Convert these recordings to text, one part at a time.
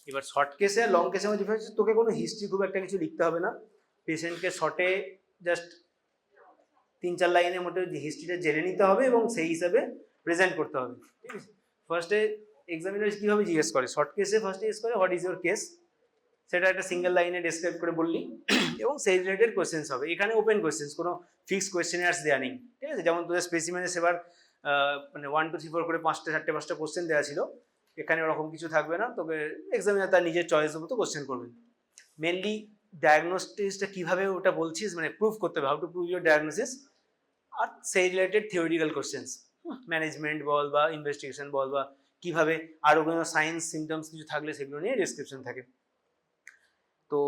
এবার শর্ট কেসে আর লং কেসের মধ্যে ডিফারেন্স, তোকে কোনো হিস্ট্রি খুব একটা কিছু লিখতে হবে না, পেশেন্টকে শর্টে জাস্ট 3-4 লাইনের মধ্যে হিস্ট্রিটা জেনে নিতে হবে এবং সেই হিসাবে প্রেজেন্ট করতে হবে। ঠিক আছে, ফার্স্টে এক্সামিনার কীভাবে জিজ্ঞেস করে, শর্ট কেসে ফার্স্টে জিজ্ঞেস করে হোয়াট ইজ ইউর কেস, সেটা একটা সিঙ্গেল লাইনে ডেসক্রাইব করে বললি এবং সেই রিলেটেড কোয়েশ্চেন্স হবে। এখানে ওপেন কোয়েশ্চেন্স, কোনো ফিক্সড কোয়েশ্চেনার্স দেওয়া নেই। ঠিক আছে, যেমন তোদের স্পেসিমেনে সেবার মানে 1 2 3 4 করে 5টা 4টে 5টা কোয়েশ্চেন দেওয়া ছিল, এখানে ওরকম কিছু থাকবে না, তবে এক্সামিনার তার নিজের চয়েসের মতো কোয়েশ্চেন করবেন। মেনলি ডায়াগনোসিসটা কীভাবে ওটা বলছিস মানে প্রুভ করতে হবে, how to prove your diagnosis, আর সেই রিলেটেড থিওরিটিক্যাল কোয়েশ্চেন্স, ম্যানেজমেন্ট বল বা ইনভেস্টিগেশন বল বা কীভাবে আরও কোনো সায়েন্স সিমটমস কিছু থাকলে সেগুলো নিয়ে ডেসক্রিপশন থাকে। তো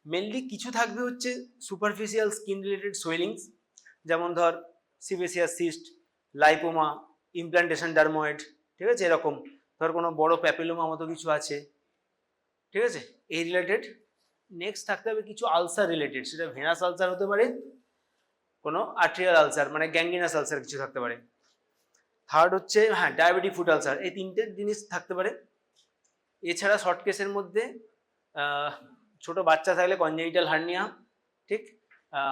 মেনলি কিছু থাকবে হচ্ছে সুপারফিশিয়াল স্কিন রিলেটেড সোয়েলিংস, যেমন ধর sebaceous cyst, lipoma, implantation dermoid, ঠিক আছে, এরকম ধর কোনো বড় প্যাপিলোমা মতো কিছু আছে, ঠিক আছে, এই রিলেটেড। নেক্সট থাকতে হবে কিছু আলসার রিলেটেড, সেটা ভেনাস আলসার হতে পারে, কোনো আর্টেরিয়াল আলসার মানে গ্যাংগ্রিনাস আলসার কিছু থাকতে পারে। থার্ড হচ্ছে হ্যাঁ ডায়াবেটিক ফুট আলসার, এই 3টে জিনিস থাকতে পারে। এছাড়া শর্ট কেসের মধ্যে ছোট বাচ্চা থাকলে কনজেনিটাল হার্নিয়া, ঠিক,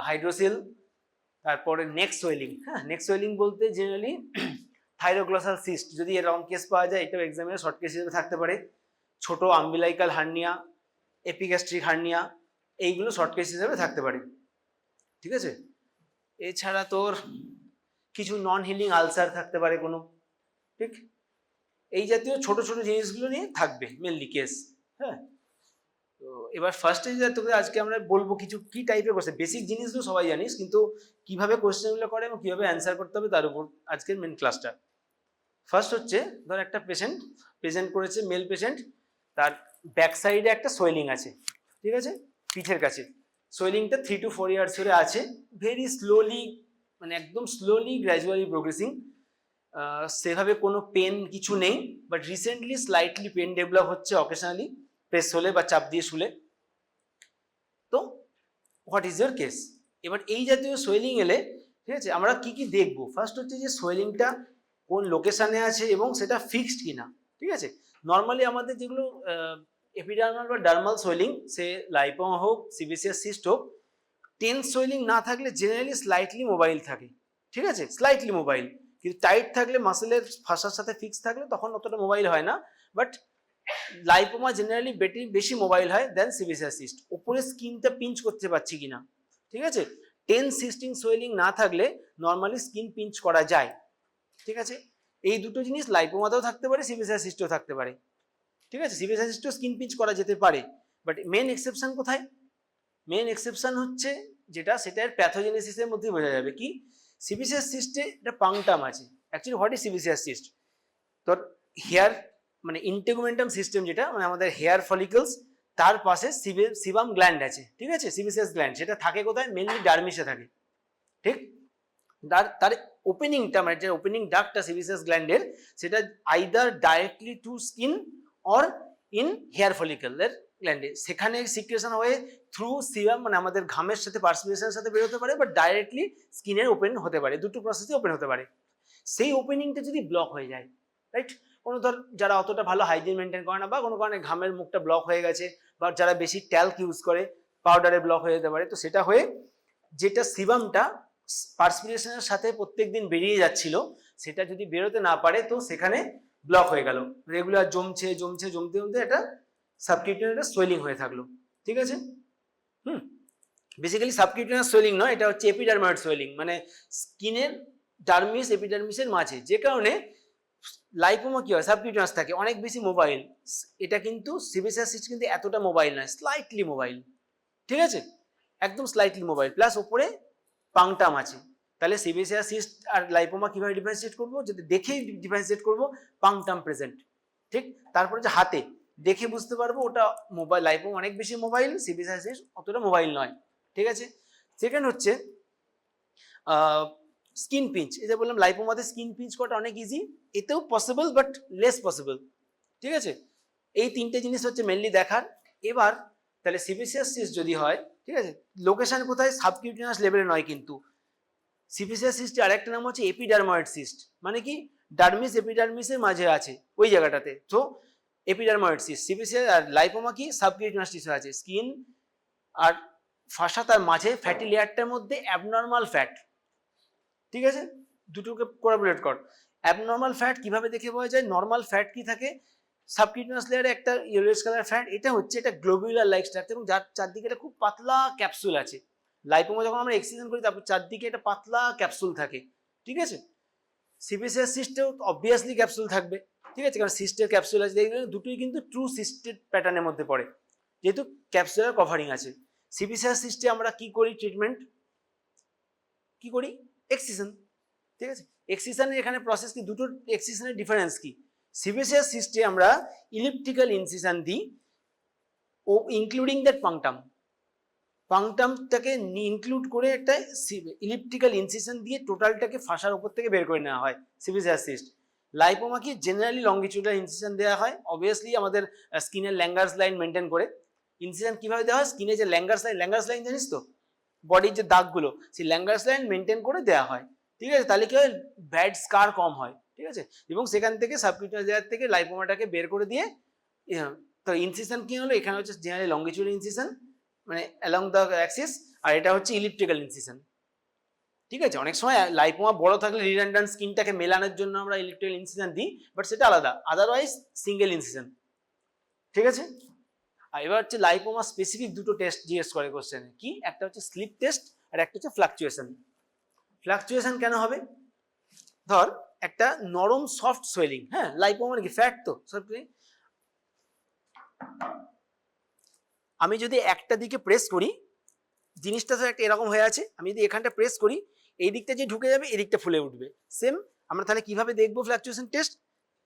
হাইড্রোসিল, তারপরে নেক সোয়েলিং। হ্যাঁ, নেক সোয়েলিং বলতে জেনারেলি থাইরোগ্লসাল সিস্ট, যদি এরকম কেস পাওয়া যায় এটাও এক্সামিনে শর্ট কেস হিসেবে থাকতে পারে। ছোট আম্বিলাইকাল হার্নিয়া, এপিগ্যাস্ট্রিক হার্নিয়া, এইগুলো শর্ট কেস হিসেবে থাকতে পারে। ঠিক আছে, এছাড়া তোর কিছু নন হিলিং আলসার থাকতে পারে কোনো, ঠিক, এই জাতীয় ছোট ছোট জিনিসগুলো নিয়ে থাকবে মেনলি কেস। হ্যাঁ, তো এবার ফার্স্টে যে তোকে আজকে আমরা বলবো কিছু কি টাইপের কোশ্চেন, বেসিক জিনিসগুলো সবাই জানিস, কিন্তু কিভাবে কোশ্চেনগুলো করে এবং কিভাবে অ্যান্সার করতে হবে তার উপর আজকের মেন ক্লাসটা। ফার্স্ট হচ্ছে ধর একটা পেশেন্ট প্রেজেন্ট করেছে, মেল পেশেন্ট, তার ব্যাক সাইডে একটা সোয়েলিং আছে, ঠিক আছে, পিঠের কাছে। সোয়েলিংটা 3 to 4 ইয়ার্স ধরে আছে, ভেরি স্লোলি, মানে একদম স্লোলি গ্র্যাজুয়ালি প্রোগ্রেসিং, সেভাবে কোনো পেন কিছু নেই, but recently slightly pain develop হচ্ছে অকেশনালি প্রেস হলে বা চাপ দিয়ে শুলে। তো হোয়াট ইজ ইয়োর কেস? এবার এই জাতীয় সোয়েলিং এলে, ঠিক আছে, আমরা কি কি দেখবো? ফার্স্ট হচ্ছে যে সোয়েলিংটা কোন লোকেশনে আছে এবং সেটা ফিক্সড কিনা। ঠিক আছে, নর্মালি আমাদের যেগুলো এপিডার্মাল বা ডার্মাল সোয়েলিং, সে লাইপোমা হোক, সিবিসিয়াস সিস্ট হোক, টেন্স সোয়েলিং না থাকলে জেনারেলি স্লাইটলি মোবাইল থাকে। ঠিক আছে, স্লাইটলি মোবাইল, কিন্তু টাইট থাকলে মাসেলের ফাঁসার সাথে ফিক্স থাকলে তখন অতটা মোবাইল হয় না। বাট লাইপোমা জেনারেলি বেশি মোবাইল হয় দেন সিবিসিয়াস সিস্ট। উপরে স্কিনটা পিঞ্চ করতে পারছি কিনা, ঠিক আছে, টেন্স সিস্টিং সোয়েলিং না থাকলে নর্মালি স্কিন পিঞ্চ করা যায়। ঠিক আছে, এই দুটো জিনিস লাইপোমাতেও থাকতে পারে, সিবিসিয়াস সিস্টেও থাকতে পারে। ঠিক আছে, সিবিসিয়াস সিস্টেও স্কিন পিঞ্চ করা যেতে পারে, বাট মেন এক্সেপশন কোথায়? মেন এক্সেপশন হচ্ছে যেটা, সেটার প্যাথোজেনেসিসের মধ্যে বোঝা যাবে। কি, সিবিসিয়াস সিস্টে একটা পাংটাম আছে। Actually what is sebaceous cyst? তোর হেয়ার মানে ইন্টেগুমেন্টাম সিস্টেম, যেটা মানে আমাদের হেয়ার ফলিকলস, তার পাশে সিবাম গ্ল্যান্ড আছে। ঠিক আছে, সিবিসিয়াস গ্ল্যান্ড, সেটা থাকে কোথায়? মেনলি ডার্মিসে থাকে। ঠিক, তার ওপেনিংটা মানে যে ওপেনিং ডাক্টটা সিবিসিয়াস গ্ল্যান্ডের, সেটা either directly to skin or in hair ফলিকলের গ্ল্যান্ডে, সেখানে সিক্রেশন হয়ে থ্রু সিবাম মানে আমাদের ঘামের সাথে পার্সপিরেশনের সাথে বের হতে পারে, বা ডাইরেক্টলি স্কিনের ওপেন হতে পারে, দুটো প্রসেসে ওপেন হতে পারে। সেই ওপেনিংটা যদি ব্লক হয়ে যায়, রাইট, কোনো ধর যারা অতটা ভালো হাইজিন মেনটেন করে না, বা কোনো কারণে ঘামের মুখটা ব্লক হয়ে গেছে, বা যারা বেশি ট্যাল্ক ইউজ করে, পাউডারে ব্লক হয়ে যেতে পারে। তো সেটা হয়ে যেটা সিবামটা পার্সপিরেশনের সাথে প্রত্যেকদিন বেরিয়ে যাচ্ছিল, সেটা যদি বেরোতে না পারে, তো সেখানে ব্লক হয়ে গেল, রেগুলার জমতে জমতে একটা সাবকিউটেনিয়াস সোয়েলিং হয়ে থাকলো। ঠিক আছে, বেসিক্যালি সাবকিউটেনিয়াস সোয়েলিং নয়, এটা হচ্ছে এপিডার্ময়েড সোয়েলিং, মানে স্কিনের ডার্মিস এপিডার্মিসের মাঝে, যে কারণে লাইপোমা কি হয়, সাবকিউটেনিয়াস থাকে, অনেক বেশি মোবাইল। এটা কিন্তু সিবিসিয়াস সিস্ট কিন্তু এতটা মোবাইল নয়, স্লাইটলি মোবাইল। ঠিক আছে, একদম স্লাইটলি মোবাইল, প্লাস ওপরে পাংটাম আছে। তাহলে সিবিসিয়াস সিস্ট আর লাইপোমা কিভাবে ডিফারেন্সিয়েট করবো? যদি দেখেই ডিফারেন্সিয়েট করবো, পাংটাম প্রেজেন্ট। ঠিক, তারপরে যে হাতে দেখে বুঝতে পারবো ওটা মোবাইল, লাইপোমা অনেক বেশি মোবাইল, সিবিসিয়াস সিস্ট অতটা মোবাইল নয়। ঠিক আছে, সেকেন্ড হচ্ছে স্কিন পিঞ্চ। এটা বললাম লাইপোমাতে স্কিন পিঞ্চ করাটা অনেক ইজি, এতেও পসিবল বাট লেস পসিবল। ঠিক আছে, এই 3টে জিনিস হচ্ছে মেনলি দেখার। এবার তাহলে সিবিসিয়াস সিস্ট যদি হয়, ঠিক আছে, লোকেশন কোথায়? সাবকিউটেনিয়াস লেভেলে নয়, কিন্তু সিবিসিয়াস সিস্টের আরেকটা নাম হচ্ছে এপিডার্ময়েড সিস্ট, মানে কি ডার্মিস এপিডার্মিসের মাঝে আছে ওই জায়গাটাতে। তো এপিডার্ময়েড সিস্ট, সিপিসিএস। আর লাইপোমা কি সাবকিউটেনিয়াস টিস্যু আছে, স্কিন আর ফাঁসা তার মাঝে ফ্যাটি লেয়ারটার মধ্যে অ্যাবনর্মাল ফ্যাট, ঠিক আছে, দুটোকে কোলাবরেট কর। অ্যাবনর্মাল ফ্যাট কিভাবে দেখে পাওয়া যায়? নর্মাল ফ্যাট কি থাকে সাবকিউটেনিয়াস লেয়ারে, একটা ইয়েলোইশ কালার ফ্যাট, এটা হচ্ছে এটা গ্লোবুলার লাইক স্ট্রাকচার এবং যার চারদিকে এটা খুব পাতলা ক্যাপসুল আছে। লাইপোমা যখন আমরা এক্সিশন করি তারপর চারদিকে একটা পাতলা ক্যাপসুল থাকে, ঠিক আছে। সিপিসিএস সিস্টেও অবভিয়াসলি ক্যাপসুল থাকবে, ঠিক আছে, কারণ সিস্টের ক্যাপসুল আছে, দুটোই কিন্তু ট্রু সিস্টেড প্যাটার্নের মধ্যে পড়ে যেহেতু ক্যাপসুলার কভারিং আছে। সিপিসিএস সিস্টে আমরা কি করি ট্রিটমেন্ট, কি করি? এক্সিশন, ঠিক আছে। এক্সিশনের এখানে প্রসেস কি, দুটো এক্সিশনের ডিফারেন্স কি? সিপিসিএস সিস্টে আমরা ইলিপ্টিক্যাল ইনসিশন দিই ও ইনক্লুডিং দ্যাট পাংটাম, পাংটামটাকে ইনক্লুড করে একটা ইলিপ্টিক্যাল ইনসিশন দিয়ে টোটালটাকে ফাঁসার উপর থেকে বের করে নেওয়া হয় সিপিসিএস সিস্ট। লাইপোমা কি জেনারেলি লঙ্গিটিউডাল ইনসিশন দেওয়া হয়, অবভিয়াসলি আমাদের স্কিনের ল্যাঙ্গার্স লাইন মেনটেন করে। ইনসিশন কিভাবে দেওয়া হয়? স্কিনে যে ল্যাঙ্গার্স লাইন জানিস তো, বডির যে দাগগুলো, সেই ল্যাঙ্গার্স লাইন মেনটেন করে দেওয়া হয়, ঠিক আছে। তাহলে কি হয়? ব্যাড স্কার কম হয়, ঠিক আছে, এবং সেখান থেকে সাবকিউটেনিয়াস লেয়ার থেকে লাইপোমাটাকে বের করে দিয়ে, তো ইনসিশন কি হলো, এখানে হচ্ছে জেনারেলি লঙ্গিটিউডাল ইনসিশন মানে অ্যালং দ্য অ্যাক্সিস, আর এটা হচ্ছে ইলিপ্টিক্যাল ইনসিশন, ঠিক আছে। অনেক সময় লাইপোমা বড় থাকলে রিডান্ডেন্ট স্কিনটাকে মেলানোর জন্য আমরা ইলিপ্টিক্যাল ইনসিশন দিই, বাট সেটা আলাদা, আদারওয়াইজ সিঙ্গেল ইনসিশন, ঠিক আছে। আর এবার হচ্ছে লাইপোমা স্পেসিফিক দুটো টেস্ট জিজ্ঞেস করে কোশ্চেনে, কি? একটা হচ্ছে স্লিপ টেস্ট আর একটা হচ্ছে ফ্লাকচুয়েশন। ফ্লাকচুয়েশন কেন হবে? ধর একটা নরম সফট সোয়েলিং, হ্যাঁ, লাইপোমা মানে কি ফ্যাট, তো সফট। আমি যদি একটা দিকে প্রেস করি, জিনিসটা তো একটা এরকম হয়ে আছে, আমি যদি এখানটা প্রেস করি, এই দিকটা যে ঢুকে যাবে, এই দিকটা ফুলে উঠবে। সেম আমরা তাহলে কিভাবে দেখবো ফ্লাকচুয়েশন টেস্ট?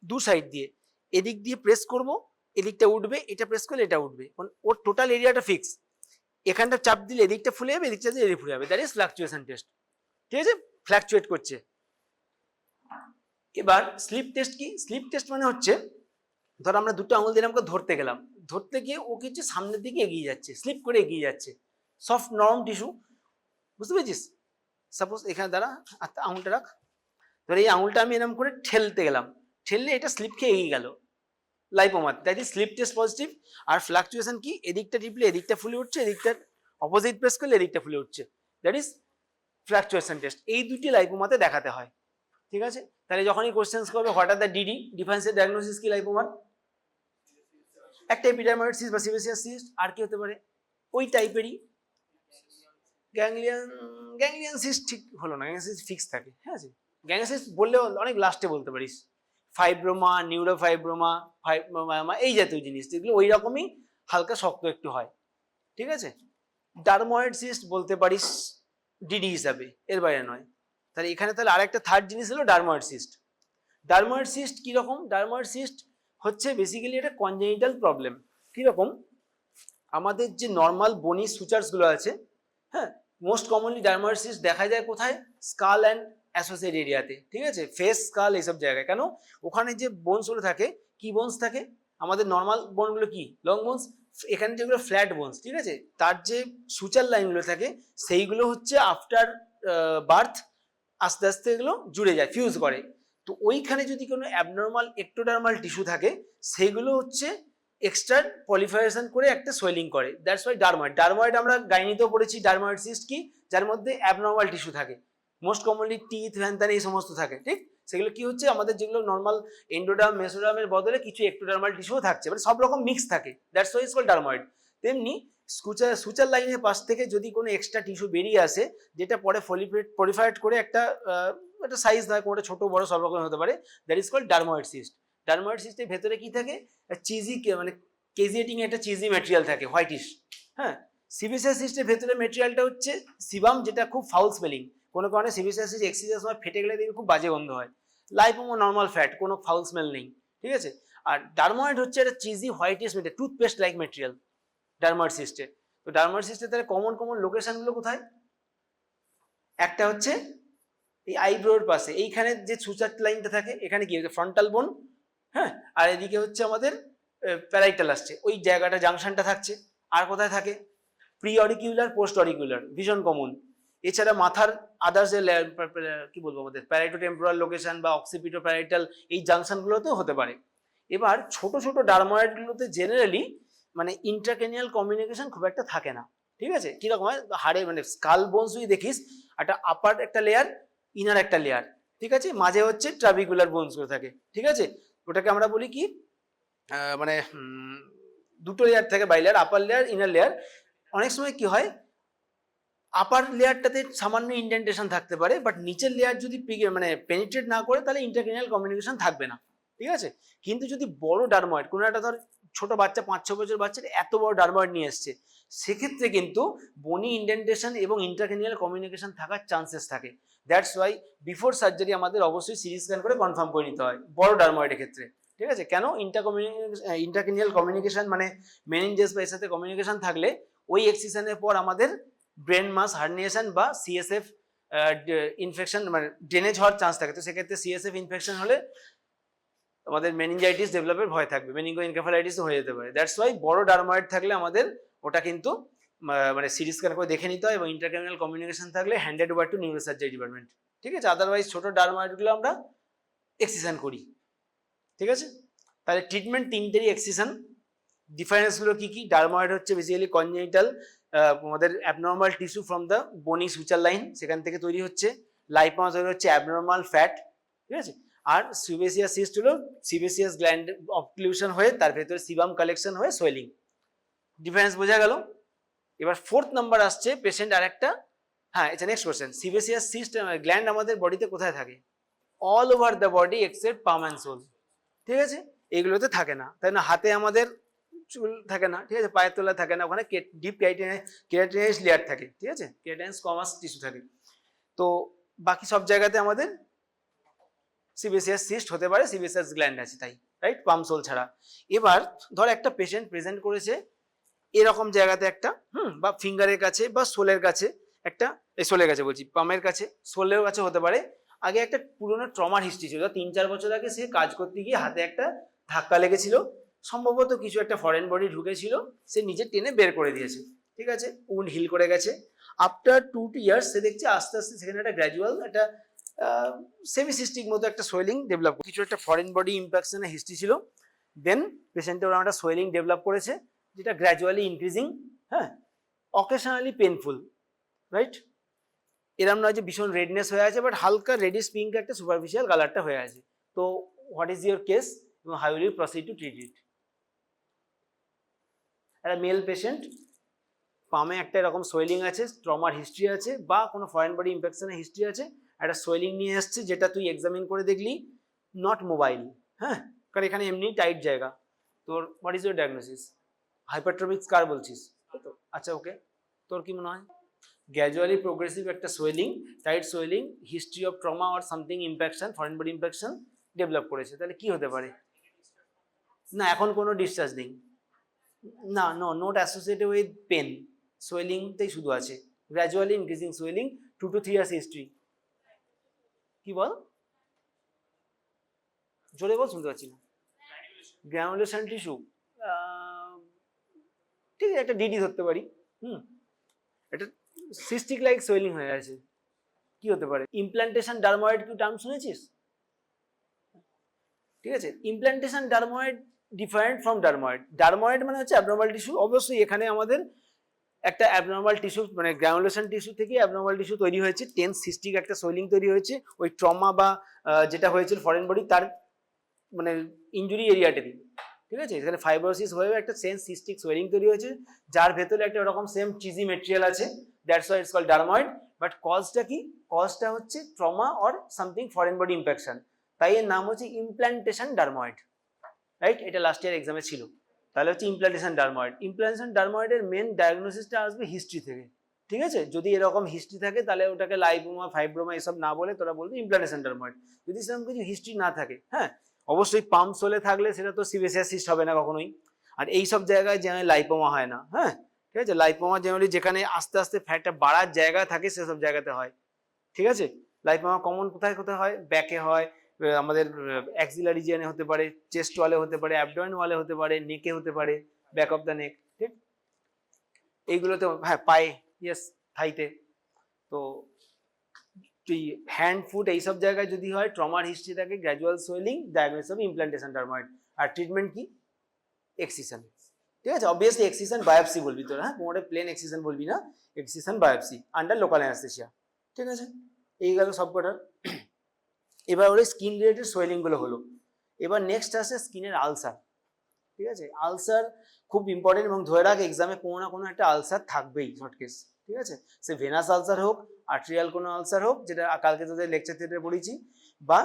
দু সাইড দিয়ে, এদিক দিয়ে প্রেস করব, এদিকটা উঠবে, এটা প্রেস করলে এটা উঠবে, ওর টোটাল এরিয়াটা ফিক্স। এখানটা চাপ দিলে এদিকটা ফুলে যাবে, এদিকটা দিয়ে এদিক ফুলে যাবে, দ্যাট ইজ ফ্লাকচুয়েশন টেস্ট, ঠিক আছে, ফ্লাকচুয়েট করছে। এবার স্লিপ টেস্ট কি? স্লিপ টেস্ট মানে হচ্ছে ধর আমরা দুটো আঙুল দিয়ে আমাকে ধরতে গেলাম, ধরতে গিয়ে ও কিছু সামনের দিকে এগিয়ে যাচ্ছে, স্লিপ করে এগিয়ে যাচ্ছে, সফট নরম টিস্যু, বুঝতে পেরেছিস? সাপোজ এখানে দাঁড়া, আঙুলটা রাখ, ধর এই আঙুলটা আমি এরকম করে ঠেলতে গেলাম, ঠেললে এটা স্লিপ খেয়ে এগিয়ে গেল, lipoma, that is slip test positive. আর ফ্লাকচুয়েশন কি? এদিকটা টিপলে এদিকটা ফুলে উঠছে, এদিকটা অপোজিট প্রেস করলে এদিকটা ফুলে উঠছে, দ্যাট ইজ ফ্লাকচুয়েশন টেস্ট। এই দুটি লাইপোমাতে দেখাতে হয়, ঠিক আছে। তাহলে যখনই কোশ্চেন্স করবে what are the DD, differential diagnosis কি লাইপোমার? একটা এপিডার্ময়েড সিস্ট বা সিপিসিএস সিস্ট, আর কি হতে পারে? ওই টাইপেরই গ্যাংলিয়ন সিস্ট, ঠিক হলো না, গ্যাংলিয়ন সিস্ট ফিক্স থাকে, হ্যাঁ, গ্যাংলিয়ন সিস্ট বললে অনেক লাস্টে বলতে পারিস, ফাইব্রোমা, নিউরোফাইব্রোমা, ফাইব্রোমা, এই জাতীয় জিনিস যেগুলো ওই রকমই হালকা শক্ত একটু হয়, ঠিক আছে। ডার্ময়েড সিস্ট বলতে পারিস ডিডি হিসাবে, এর বাইরে নয়। তাহলে এখানে তাহলে আরেকটা থার্ড জিনিস হলো ডার্ময়েড সিস্ট। ডার্ময়েড সিস্ট কিরকম? ডার্ময়েড সিস্ট হচ্ছে বেসিক্যালি এটা কনজেনিটাল প্রবলেম। কিরকম? আমাদের যে নর্মাল বনি সুচার্সগুলো আছে, হ্যাঁ, মোস্ট কমনলি ডার্ময়েড সিস্ট দেখা যায় কোথায়? স্কাল অ্যান্ড অ্যাসোসিয়েট এরিয়াতে, ঠিক আছে, ফেস, স্কাল, এইসব জায়গায়। কেন? ওখানে যে বোনসগুলো থাকে, কি বোনস থাকে? আমাদের নর্মাল বোনগুলো কি লং বোনস, এখানে যেগুলো ফ্ল্যাট বোনস, ঠিক আছে, তার যে সুচার লাইনগুলো থাকে সেইগুলো হচ্ছে আফটার বার্থ আস্তে আস্তে এগুলো জুড়ে যায়, ফিউজ করে। তো ওইখানে যদি কোনো অ্যাবনর্মাল একটোডার্মাল টিস্যু থাকে, সেইগুলো হচ্ছে এক্সট্রা পলিফারেশন করে একটা সোয়েলিং করে, দ্যাটস ওয়াই ডার্ময়েড। ডার্ময়েড আমরা গাইনিতেও পড়েছি, ডার্ময়েড সিস্ট কি? যার মধ্যে অ্যাবনর্মাল টিস্যু থাকে, মোস্ট কমনলি টিথ, ভ্যানত্যান, এই সমস্ত থাকে, ঠিক। সেগুলো কি হচ্ছে? আমাদের যেগুলো নর্মাল এন্ডোডার্ম, মেসোডার্মের বদলে কিছু একটোডার্মাল টিস্যুও থাকছে, মানে সব রকম মিক্স থাকে, that's why it's called dermoid. তেমনি সুচার লাইনের পাশ থেকে যদি কোনো এক্সট্রা টিস্যু বেরিয়ে আসে, যেটা পরে পলিফারেট করে একটা সাইজ হয়, কোনোটা ছোট বড় সব রকম হতে পারে, that is called dermoid cyst. Dermoid সিস্টের ভেতরে কি থাকে? চিজি, মানে কেজিয়েটিং একটা চিজি ম্যাটেরিয়াল থাকে, হোয়াইটিশ, হ্যাঁ। সিপিসিএস সিস্টের ভেতরে ম্যাটেরিয়ালটা হচ্ছে সিবাম, যেটা খুব ফাউল স্মেলিং, কোনো কারণে সিপিসিএস সিস্ট এক্সিসের সময় ফেটে গেলে দেখবি খুব বাজে গন্ধ হয়। লাইপোমা নর্মাল ফ্যাট, কোনো ফাউল স্মেল নেই, ঠিক আছে। আর ডার্ময়েড হচ্ছে একটা cheesy whitish material, toothpaste like material dermoid সিস্টে। তো ডার্ময়েড সিস্টের তাহলে কমন লোকেশনগুলো কোথায়? একটা হচ্ছে এই আইব্রোর পাশে, এইখানে যে সুচার লাইনটা থাকে, এখানে কি ফ্রন্টাল বোন, হ্যাঁ, আর এদিকে হচ্ছে আমাদের প্যারাইটাল আসছে, ওই জায়গাটা জাংশনটা থাকছে। আর কোথায় থাকে? প্রি অরিকিউলার, পোস্ট অরিকিউলার, ভীষণ কমন। এছাড়া মাথার আদার্স কি বলবো, আমাদের প্যারাইটো টেম্পোরাল লোকেশন বা অক্সিপিটো প্যারাইটাল, এই জাংশনগুলোতেও হতে পারে। এবার ছোট ছোট ডারময়েডগুলোতে জেনারেলি মানে ইন্ট্রাক্রেনিয়াল কমিউনিকেশন খুব একটা থাকে না, ঠিক আছে? কিরকম হয়, হাড়ে মানে স্কাল বোনস যদি দেখিস, একটা আপার একটা লেয়ার, ইনার একটা লেয়ার, ঠিক আছে, মাঝে হচ্ছে ট্রাবিকুলার বোনসগুলো থাকে, ঠিক আছে? ওটাকে আমরা বলি কি মানে দুটো লেয়ার থাকে, bi layer, upper layer, inner layer. অনেক সময় কি হয়, আপার লেয়ারটাতে সামান্য ইন্ডেন্টেশন থাকতে পারে, বাট নিচের লেয়ার যদি মানে পেনিট্রেট না করে তাহলে ইন্টারক্রেনিয়াল কমিউনিকেশন থাকবে না, ঠিক আছে? কিন্তু যদি বড় ডারময়েড, কোনো একটা ধর ছোট বাচ্চা 5-6 বছর বাচ্চার এত বড় ডারময়েড নিয়ে এসছে, সেক্ষেত্রে কিন্তু বনি ইন্ডেন্টেশন এবং ইন্টারক্রেনিয়াল কমিউনিকেশন থাকার চান্সেস থাকে। দ্যাটস ওয়াই বিফোর সার্জারি আমাদের অবশ্যই সিটি স্ক্যান করে কনফার্ম করে নিতে হয় বড় ডারময়েডের ক্ষেত্রে, ঠিক আছে? কেন? ইন্টারক্রেনিয়াল কমিউনিকেশন মানে মেনিনজেস বা এর সাথে কমিউনিকেশন থাকলে ওই এক্সিশনের পর আমাদের ব্রেন মাস হার্নিয়েশন বা সিএসএফ ইনফেকশন মানে ড্রেনেজ হওয়ার চান্স থাকে। তো সেক্ষেত্রে সিএসএফ ইনফেকশন হলে আমাদের মেনিনজাইটিস ডেভেলপের ভয় থাকবে, মেনিঙ্গো এনকেফালাইটিস হয়ে যেতে পারে। দ্যাটস ওয়াই বড় ডারময়েড থাকলে আমাদের ওটা কিন্তু মানে সিটি স্ক্যান করে দেখে নিতে হয়, এবং ইন্টারক্রেনিয়াল কমিউনিকেশন থাকলে handed over to neurosurgery department, ঠিক আছে? আদারওয়াইজ ছোট ডারময়েডগুলো আমরা এক্সিশন করি, ঠিক আছে? তাহলে ট্রিটমেন্ট তিনটেরই এক্সিশন। ডিফারেন্সগুলো কি কি? ডারময়েড হচ্ছে বেসিক্যালি কনজেনিটাল আমাদের অ্যাবনর্মাল টিস্যু ফ্রম দ্য বনি সুচার লাইন, সেখান থেকে তৈরি হচ্ছে। লাইপোমা তৈরি হচ্ছে অ্যাবনর্মাল ফ্যাট, ঠিক আছে? আর সিউবেসিয়াস সিস্ট হলো সিউবেসিয়াস গ্ল্যান্ড অবক্লুশন হয়ে তার ভেতরে সিবাম কালেকশন হয়ে সোয়েলিং। ডিফারেন্স বোঝা গেল? এবার ফোর্থ নাম্বার আসছে পেশেন্ট আর একটা, হ্যাঁ এটা next question, sebaceous cyst gland আমাদের বডিতে কোথায় থাকে? All over the body except palm and sole, ঠিক আছে? এইগুলোতে থাকে না, তাই না? হাতে আমাদের চুল থাকে না, ঠিক আছে? পায়ের তলায় থাকে না, ওখানে ডিপ কেরাটিনাইজ লেয়ার থাকে, ঠিক আছে? কেরাটিনাইজ কমাস টিস্যু থাকে। তো বাকি সব জায়গাতে আমাদের সিবেসিয়াস সিস্ট হতে পারে, সিবেসিয়াস গ্ল্যান্ড আছে তাই, রাইট? পাম সোল ছাড়া। এবার ধর একটা পেশেন্ট প্রেজেন্ট করেছে এরকম জায়গাতে একটা বা ফিঙ্গারের কাছে বা সোলের কাছে একটা, এই সোলের কাছে বলছি, পামের কাছে, সোলের কাছে হতে পারে। আগে একটা পুরোনো ট্রমার হিস্ট্রি ছিল, 3-4 বছর আগে সে কাজ করতে গিয়ে হাতে একটা ধাক্কা লেগেছিল, সম্ভবত কিছু একটা ফরেন বডি ঢুকেছিল, সে নিজে টেনে বের করে দিয়েছে, ঠিক আছে? উন্ড হিল করে গেছে। আফটার 2 ইয়ার্স সে দেখছে আস্তে আস্তে সেখানে একটা গ্র্যাজুয়াল একটা সেমিসিস্টিক মতো একটা সোয়েলিং ডেভেলপ, কিছু একটা ফরেন বডি ইম্প্যাকশনের হিস্ট্রি ছিল। দেন পেশেন্টের ওরা একটা সোয়েলিং ডেভেলপ করেছে, যেটা গ্র্যাজুয়ালি ইনক্রিজিং, হ্যাঁ, অকেশনালি পেনফুল, রাইট? এরম নয় যে ভীষণ রেডনেস হয়ে আছে, বাট হালকা রেডিশ পিঙ্ক একটা সুপারফিশিয়াল কালারটা হয়ে আছে। তো হোয়াট ইজ ইউর কেস এবং how will you proceed to treat it? একটা মেল পেশেন্ট, পামে একটা এরকম সোয়েলিং আছে, ট্রমার হিস্ট্রি আছে বা কোনো ফরেন বডি ইনফেকশনের হিস্ট্রি আছে, একটা সোয়েলিং নিয়ে এসছে যেটা তুই এক্সামিন করে দেখলি নট মোবাইল, হ্যাঁ, কারণ এখানে এমনি টাইট জায়গা। তোর what is your diagnosis? Hypertrophic scar বলছিস, তো আচ্ছা ওকে, তোর কি মনে হয়? গ্র্যাজুয়ালি প্রোগ্রেসিভ একটা swelling, tight swelling, history of trauma or something infection, foreign body infection develop করেছে, তাহলে কি হতে পারে? না, এখন কোনো ডিসচার্জ নেই, না, no, not associated with pain, সোয়েলিংটাই শুধু আছে, gradually increasing swelling, 2 to 3 years history. কি বল, জোরে বল, শুনতে পাচ্ছি না। গ্র্যানুলেশন টিস্যু, ঠিক আছে, একটা ডিডি ধরতে পারি, এটা সিস্টিক লাইক সোয়েলিং হয়ে আছে, কি হতে পারে? ইমপ্ল্যান্টেশন ডারময়েড, কি টার্ম শুনেছিস? ঠিক আছে, implantation dermoid different from dermoid. Dermoid মানে হচ্ছে অ্যাবনর্মাল টিস্যু, অবশ্যই এখানে আমাদের একটা অ্যাবনর্মাল টিস্যু মানে গ্র্যানুলেশন টিস্যু থেকে অ্যাবনর্মাল টিস্যু তৈরি হয়েছে, টেন্স সিস্টিক একটা সোয়েলিং তৈরি হয়েছে ওই ট্রমা বা যেটা হয়েছিল ফরেন বডি তার মানে ইনজুরি এরিয়াটারই, ঠিক আছে? এখানে ফাইব্রোসিস হয়েও একটা সেন্স সিস্টিক সোয়েলিং তৈরি হয়েছে, যার ভেতরে একটা ওরকম সেম চিজি মেটেরিয়াল আছে, that's why it's called dermoid. But কজটা কি? কজটা হচ্ছে trauma or something foreign body infection, তাই এর নাম হচ্ছে ইমপ্ল্যান্টেশন ডারময়েড, রাইট? এটা লাস্ট ইয়ার এক্সামে ছিল। তাহলে হচ্ছে ইমপ্ল্যান্টেশন ডারময়েড। ইমপ্ল্যান্টেশন ডারময়েডের মেন ডায়াগনোসিসটা আসবে হিস্ট্রি থেকে, ঠিক আছে? যদি এরকম হিস্ট্রি থাকে তাহলে ওটাকে লাইপোমা, ফাইব্রোমা এসব না বলে তোরা বলবি ইমপ্ল্যান্টেশন ডারময়েড। যদি সেরকম কিছু হিস্ট্রি না থাকে, হ্যাঁ, অবশ্যই পাম সোলে থাকলে সেটা তো সিবেসিয়াস সিস্ট হবে না কখনোই। আর এই সব জায়গায় যেখানে লাইপোমা হয় না, হ্যাঁ, ঠিক আছে? লাইপোমা জেনারেলি যেখানে আস্তে আস্তে ফ্যাটটা বাড়ার জায়গা থাকে সেসব জায়গাতে হয়, ঠিক আছে? লাইপোমা কমন কোথায় কোথায় হয়? ব্যাকে হয়, আমাদের অ্যাক্সিলারি রিজিয়নে হতে পারে, চেস্ট ওয়ালে হতে পারে, অ্যাবডোমেন ওয়ালে হতে পারে, নেকে হতে পারে, ব্যাক অফ দ্য নেক, ঠিক? এইগুলোতে, হ্যাঁ, পায়ে, ইয়েস, থাইতে। তো তুই হ্যান্ড ফুট এইসব জায়গায় যদি হয়, ট্রমার হিস্ট্রি থাকে, গ্র্যাজুয়াল সোয়েলিং, ডায়াগনোসিস হবে ইমপ্ল্যান্টেশন ডারময়েড। আর ট্রিটমেন্ট কি? এক্সিশন, ঠিক আছে। অবভিয়াসলি এক্সিশন বায়োপসি বলবি তোরা, হ্যাঁ, কোনোটা প্লেন এক্সিশন বলবি না, excision biopsy under local anaesthesia, ঠিক আছে। এই গেল সব কটার। এবার ওই স্কিন রিলেটেড সোয়েলিং গুলো হলো। এবার নেক্সট আসে স্কিনের আলসার, ঠিক আছে। আলসার খুব ইম্পর্টেন্ট, এবং ধরে রাখ এক্সামে কোনো না কোনো একটা আলসার থাকবেই, শর্ট কেস, ঠিক আছে। সে ভেনাস আলসার হোক, আর্টেরিয়াল কোনো আলসার হোক, যেটা কালকে তোদের লেকচার থিয়েটারে পড়েছি, বা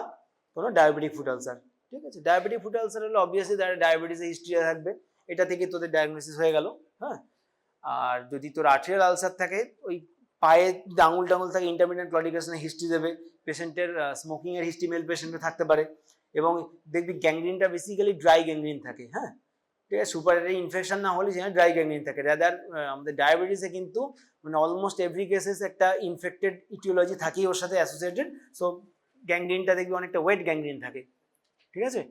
কোনো ডায়াবেটিক ফুড আলসার, ঠিক আছে। ডায়াবেটিক ফুড আলসার হলে অবভিয়াসলি ডায়াবেটিসের হিস্ট্রি থাকবে, এটা থেকে তোদের ডায়াগনোসিস হয়ে গেল, হ্যাঁ। আর যদি তোর আর্টেরিয়াল আলসার থাকে, ওই পায়ে যদি আঙুল টাঙুল থাকে, ইন্টারমিডিয়েন্ট ক্লডিকেশনের হিস্ট্রি দেবে, পেশেন্টের স্মোকিং এর হিস্ট্রি মেল পেশেন্টে থাকতে পারে, এবং দেখবি গ্যাংগ্রিনটা বেসিক্যালি ড্রাই গ্যাংগ্রিন থাকে, হ্যাঁ, ঠিক আছে। সুপারটারি ইনফেকশন না হলে যেখানে ড্রাই গ্যাংগ্রিন থাকে, রাদার আমাদের ডায়াবেটিসে কিন্তু মানে অলমোস্ট এভরি কেসেস একটা ইনফেক্টেড ইটিওলজি থাকেই ওর সাথে অ্যাসোসিয়েটেড, সো গ্যাংগ্রিনটা দেখবি অনেকটা ওয়েট গ্যাংগ্রিন থাকে, ঠিক আছে।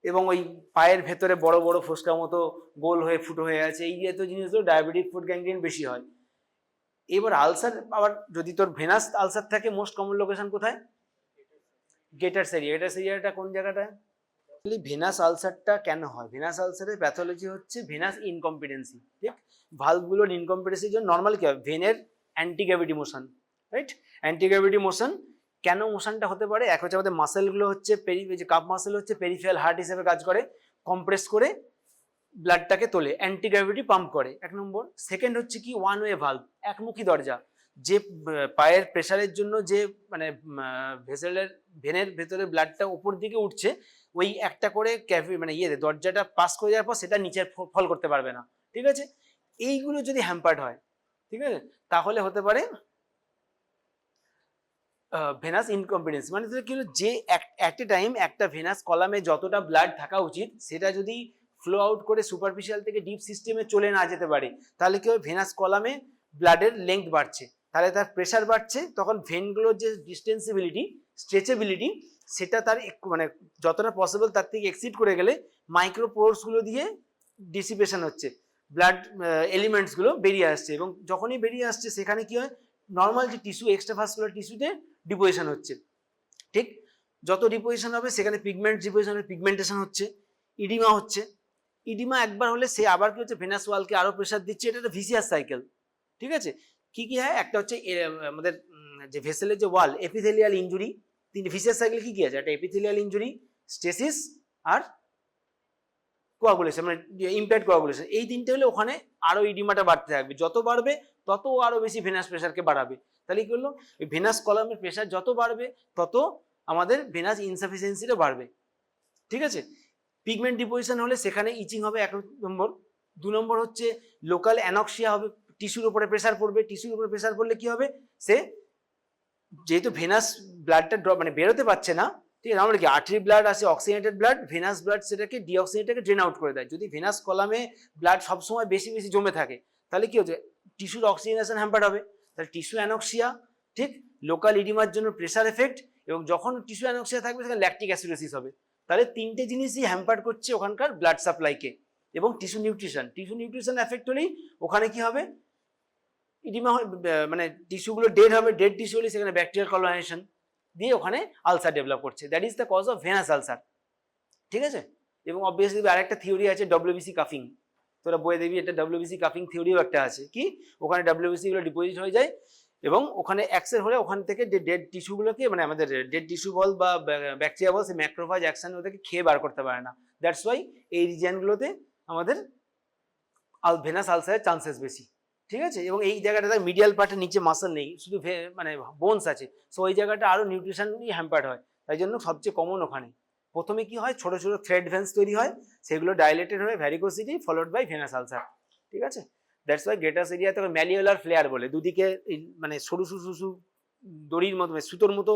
এবং ওই পায়ের ভেতরে বড় বড় ফোসকা মতো গোল হয়ে ফুটো হয়ে আছে, এই জাতীয় জিনিসগুলো ডায়াবেটিক ফুড গ্যাংগ্রিন বেশি হয়। এবার আলসার, আবার যদি তোর ভেনাস আলসার থাকে, মোস্ট কমন লোকেশন কোথায়? Gaiter's area. গেটার্স এরিয়াটা কোন জায়গাটায়? ভেনাস আলসারটা কেন হয়? ভেনাস আলসারের প্যাথোলজি হচ্ছে ভেনাস ইনকম্পিটেন্সি, ঠিক। ভালভগুলোর ইনকম্পিটেন্সির জন্য নর্মাল কি হয়? ভেনের anti gravity motion, right. Anti gravity motion কেন মোশনটা হতে পারে? এক হচ্ছে আমাদের মাসেলগুলো হচ্ছে যে কাপ মাসেল হচ্ছে পেরিফেরাল হার্ট হিসেবে কাজ করে, কম্প্রেস করে ব্লাডটাকে তোলে, অ্যান্টি গ্র্যাভিটি পাম্প করে, এক নম্বর। সেকেন্ড হচ্ছে কি? ওয়ান ওয়ে ভালভ, একমুখী দরজা, যে পায়ের প্রেশারের জন্য যে মানে ভেসেলের ভেনের ভেতরে ব্লাডটা উপর দিকে উঠছে, ওই একটা করে মানে দরজাটা পাস করে যাওয়ার পর সেটা নিচে ফল করতে পারবে না, ঠিক আছে। এইগুলো যদি হ্যাম্পার্ড হয়, ঠিক আছে, তাহলে হতে পারে ভেনাস ইনকম্পিটেন্সি। মানে কি হলো, যে অ্যাট এ টাইম একটা ভেনাস কলামে যতটা ব্লাড থাকা উচিত, সেটা যদি ফ্লো আউট করে সুপারফিশিয়াল থেকে ডিপ সিস্টেমে চলে না যেতে পারে, তাহলে কি হবে? ভেনাস কলামে ব্লাডের লেংথ বাড়ছে, তাহলে তার প্রেশার বাড়ছে, তখন ভেনগুলোর যে ডিস্টেন্সিবিলিটি, স্ট্রেচেবিলিটি, সেটা তার মানে যতটা পসিবল তার থেকে এক্সিড করে গেলে মাইক্রোপোরসগুলো দিয়ে ডিসিপেশন হচ্ছে, ব্লাড এলিমেন্টসগুলো বেরিয়ে আসছে, এবং যখনই বেরিয়ে আসছে সেখানে কি হয়? নর্মাল যে টিস্যু, এক্সট্রাভাস্কুলার টিস্যুতে ডিপোজিশন হচ্ছে, ঠিক। যত ডিপোজিশন হবে সেখানে পিগমেন্ট ডিপোজিশন, পিগমেন্টেশন হচ্ছে, ইডিমা হচ্ছে। ইডিমা একবার হলে সে আবার কি হচ্ছে? ভেনাস ওয়ালকে আরো প্রেশার দিচ্ছে, এটা একটা ভিসিয়াস সাইকেল, ঠিক আছে। কি কি হয়? একটা হচ্ছে আমাদের যে ভেসেলের যে ওয়াল, এপিথেলিয়াল ইনজুরি, তিনটে ভিসিয়াস সাইকেল কি কি আছে? একটা এপিথেলিয়াল ইনজুরি, স্টেসিস, আর কোয়াগুলেশন, মানে ইম্প্যাক্ট কোয়াগুলেশন। এই তিনটে হলে ওখানে আরো ইডিমাটা বাড়তে থাকবে, যত বাড়বে তত আরো বেশি ভেনাস প্রেশারকে বাড়াবে। তাহলে কি হলো? ভেনাস কলামের প্রেশার যত বাড়বে তত আমাদের ভেনাস ইনসাফিসিয়েন্সিটা বাড়বে, ঠিক আছে। পিগমেন্ট ডিপোজিশন হলে সেখানে ইচিং হবে, এক নম্বর। দু নম্বর হচ্ছে লোকাল অ্যানক্সিয়া হবে, টিস্যুর উপরে প্রেশার পড়বে, টিস্যুর উপরে প্রেশার পড়লে কি হবে? সে যেহেতু ভেনাস ব্লাডটা মানে বেরোতে পারছে না, ঠিক আছে, আমরা কি আর্টারি ব্লাড আছে অক্সিজেনেটেড ব্লাড, ভেনাস ব্লাড সেটাকে ডিঅক্সিজেনেটকে ড্রেন আউট করে দেয়। যদি ভেনাস কলামে ব্লাড সবসময় বেশি বেশি জমে থাকে, তাহলে কি হচ্ছে? টিস্যুর অক্সিজেনেশন হ্যাম্পার্ড হবে, তাহলে টিস্যু অ্যানক্সিয়া, ঠিক। লোকাল ইডিমার জন্য প্রেশার এফেক্ট, এবং যখন টিস্যু অ্যানক্সিয়া থাকবে সেখানে ল্যাকটিক অ্যাসিডোসিস হবে। তাহলে তিনটে জিনিসই হ্যাম্পার্ড করছে ওখানকার ব্লাড সাপ্লাইকে, এবং টিস্যু নিউট্রিশন এফেক্ট হলেই ওখানে কি হবে? ইডিমা মানে টিস্যুগুলো ডেড হবে, ডেড টিস্যু হলে সেখানে ব্যাকটেরিয়াল কলোনাইজেশন দিয়ে ওখানে আলসার ডেভেলপ করছে, that is the cause of venous ulcer, ঠিক আছে। এবং অবভিয়াসলি আরেকটা থিওরি আছে ডব্লিউবিসি কাফিং, তোরা বইয়ে দেখবি এটা ডব্লিউবিসি কাফিং থিওরিও একটা আছে, কি ওখানে ডব্লিউবিসি গুলো ডিপোজিট হয়ে যায়, এবং ওখানে অ্যাক্সেস হলে ওখান থেকে যে ডেড টিস্যুগুলোকে, মানে আমাদের ডেড টিস্যু বল বা ব্যাকটেরিয়া বল, সেই ম্যাক্রোফাজ অ্যাকশন ওদেরকে খেয়ে বার করতে পারে না, দ্যাটস ওয়াই এই রিজিয়নগুলোতে আমাদের ভেনাস আলসারের চান্সেস বেশি, ঠিক আছে। এবং এই জায়গাটাতে মিডিয়াল পার্টের নিচে মাসল নেই, শুধু মানে বোনস আছে, সো ওই জায়গাটা আরো নিউট্রিশনই হ্যাম্পার্ড হয়, তাই জন্য সবচেয়ে কমন ওখানে। প্রথমে কি হয়? ছোট ছোট থ্রেড ভেন্স তৈরি হয়, সেগুলো ডাইলেটেড হয়ে ভ্যারিকোসিটি ফলোড বাই ভেনাস আলসার, ঠিক আছে। দ্যাটস ওয়াই গ্রেটাস এরিয়াতে ম্যালিওলার ফ্লেয়ার বলে, দুদিকে মানে সরু সরু দড়ির মতো, সুতোর মতো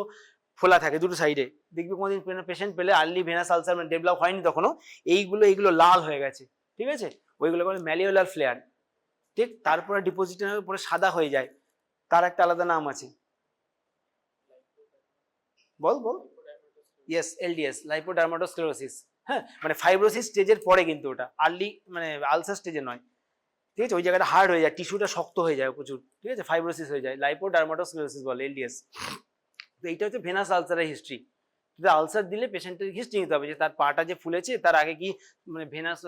ফোলা থাকে দুটো সাইডে। দেখবি কোনোদিন পেশেন্ট পেলে আর্লি ভেনাস আলসার মানে ডেভেলপ হয়নি তখনও, এইগুলো লাল হয়ে গেছে, ঠিক আছে, ওইগুলো বলে ম্যালিওলার ফ্লেয়ার, ঠিক। তারপরে ডিপোজিটের উপরে সাদা হয়ে যায়, তার একটা আলাদা নাম আছে, বল। ইয়েস, এলডিএস, লাইপোডার্মাটোস্ক্লেরোসিস, হ্যাঁ, মানে ফাইব্রোসিস স্টেজের পরে, কিন্তু ওটা আর্লি মানে আলসার স্টেজে নয়, ঠিক আছে। ওই জায়গাটা হার্ড হয়ে যায়, টিস্যুটা শক্ত হয়ে যায় প্রচুর, ঠিক আছে, ফাইব্রোসিস হয়ে যায়, লাইপোডার্মাটোস্ক্লেরোসিস বলে, এলডিএস। তো এইটা হচ্ছে ভেনাস আলসারের হিস্ট্রি, যদি আলসার দিলে পেশেন্টের হিস্ট্রি নিতে হবে যে তার পাটা যে ফুলেছে তার আগে কি মানে ভেনাস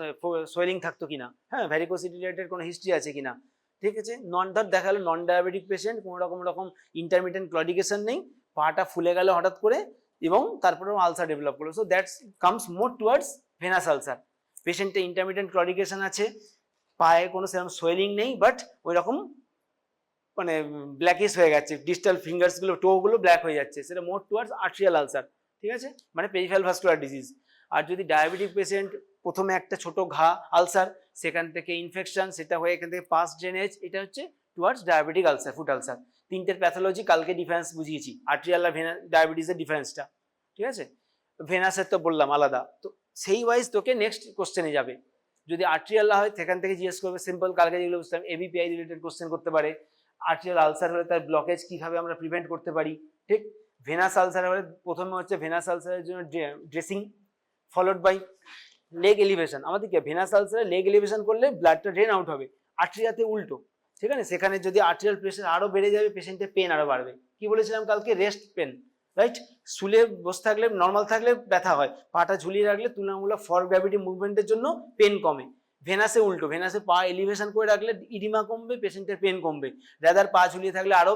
সোয়েলিং থাকতো কিনা, হ্যাঁ ভ্যারিকোসিটি রিলেটেড কোনো হিস্ট্রি আছে কিনা, ঠিক আছে। ধর দেখা গেলো নন ডায়াবেটিক পেশেন্ট, কোনো রকম ইন্টারমিডিয়েন্ট ক্লডিকেশন নেই, পাটা ফুলে গেল হঠাৎ করে এবং তারপরে আলসার ডেভেলপ করলো, so that's comes more towards venous ulcer. পেশেন্টে ইন্টারমিডিয়েন্ট ক্লডিকেশন আছে, পায়ে কোনো সেরকম সোয়েলিং নেই, বাট ওই রকম মানে ব্ল্যাকিশ হয়ে যাচ্ছে, ডিস্টাল ফিঙ্গার্স গুলো টো গুলো ব্ল্যাক হয়ে যাচ্ছে, সেটা মোর টুয়ার্ডস আর্ট্রিয়াল আলসার, ঠিক আছে, মানে পেরিফেরাল ভাস্কুলার ডিজিজ। আর যদি ডায়াবেটিক পেশেন্ট প্রথমে একটা ছোট ঘা আলসার, সেখান থেকে ইনফেকশন, সেটা হয়ে এখান থেকে পাস ড্রেনেজ, এটা হচ্ছে towards diabetic ulcer, foot ulcer. তিনটের প্যাথোলজি কালকে ডিফারেন্স বুঝিয়েছি, আর্ট্রিয়াল আর ডায়াবেটিসের ডিফারেন্সটা, ঠিক আছে। ভেনাসের তো বললাম আলাদা, তো সেই ওয়াইজ তোকে নেক্সট কোশ্চেনে যাবে। যদি আর্ট্রিয়াল হয় সেখান থেকে জিজ্ঞেস করবে সিম্পল কালকে যেগুলো বুঝতাম, এবিপিআই রিলেটেড কোশ্চেন করতে পারে। আর্ট্রিয়াল আলসার হলে তার ব্লকেজ কিভাবে আমরা প্রিভেন্ট করতে পারি, ঠিক। ভেনাস আলসার হলে প্রথমে হচ্ছে ভেনাস আলসারের জন্য dressing, followed by leg elevation. আমাদের কি ভেনাস আলসারে লেগ এলিভেশন করলে ব্লাডটা ড্রেন আউট হবে, আর্ট্রিয়াতে উল্টো, ঠিক আছে। সেখানে যদি আর্ট্রিয়াল প্রেশার আরো বেড়ে যাবে, পেশেন্টের পেন আরো বাড়বে। কি বলেছিলাম কালকে, রেস্ট পেন, রাইট। শুলে বসে থাকলে নর্মাল থাকলে ব্যথা হয়, পাটা ঝুলিয়ে রাখলে তুলনামূলক ফর গ্র্যাভিটি মুভমেন্টের জন্য পেন কমে। ভেনাসে উল্টো, ভেনাসে পা এলিভেশন করে রাখলে ইডিমা কমবে, পেশেন্টের পেন কমবে। রাদার পা ঝুলিয়ে থাকলে আরো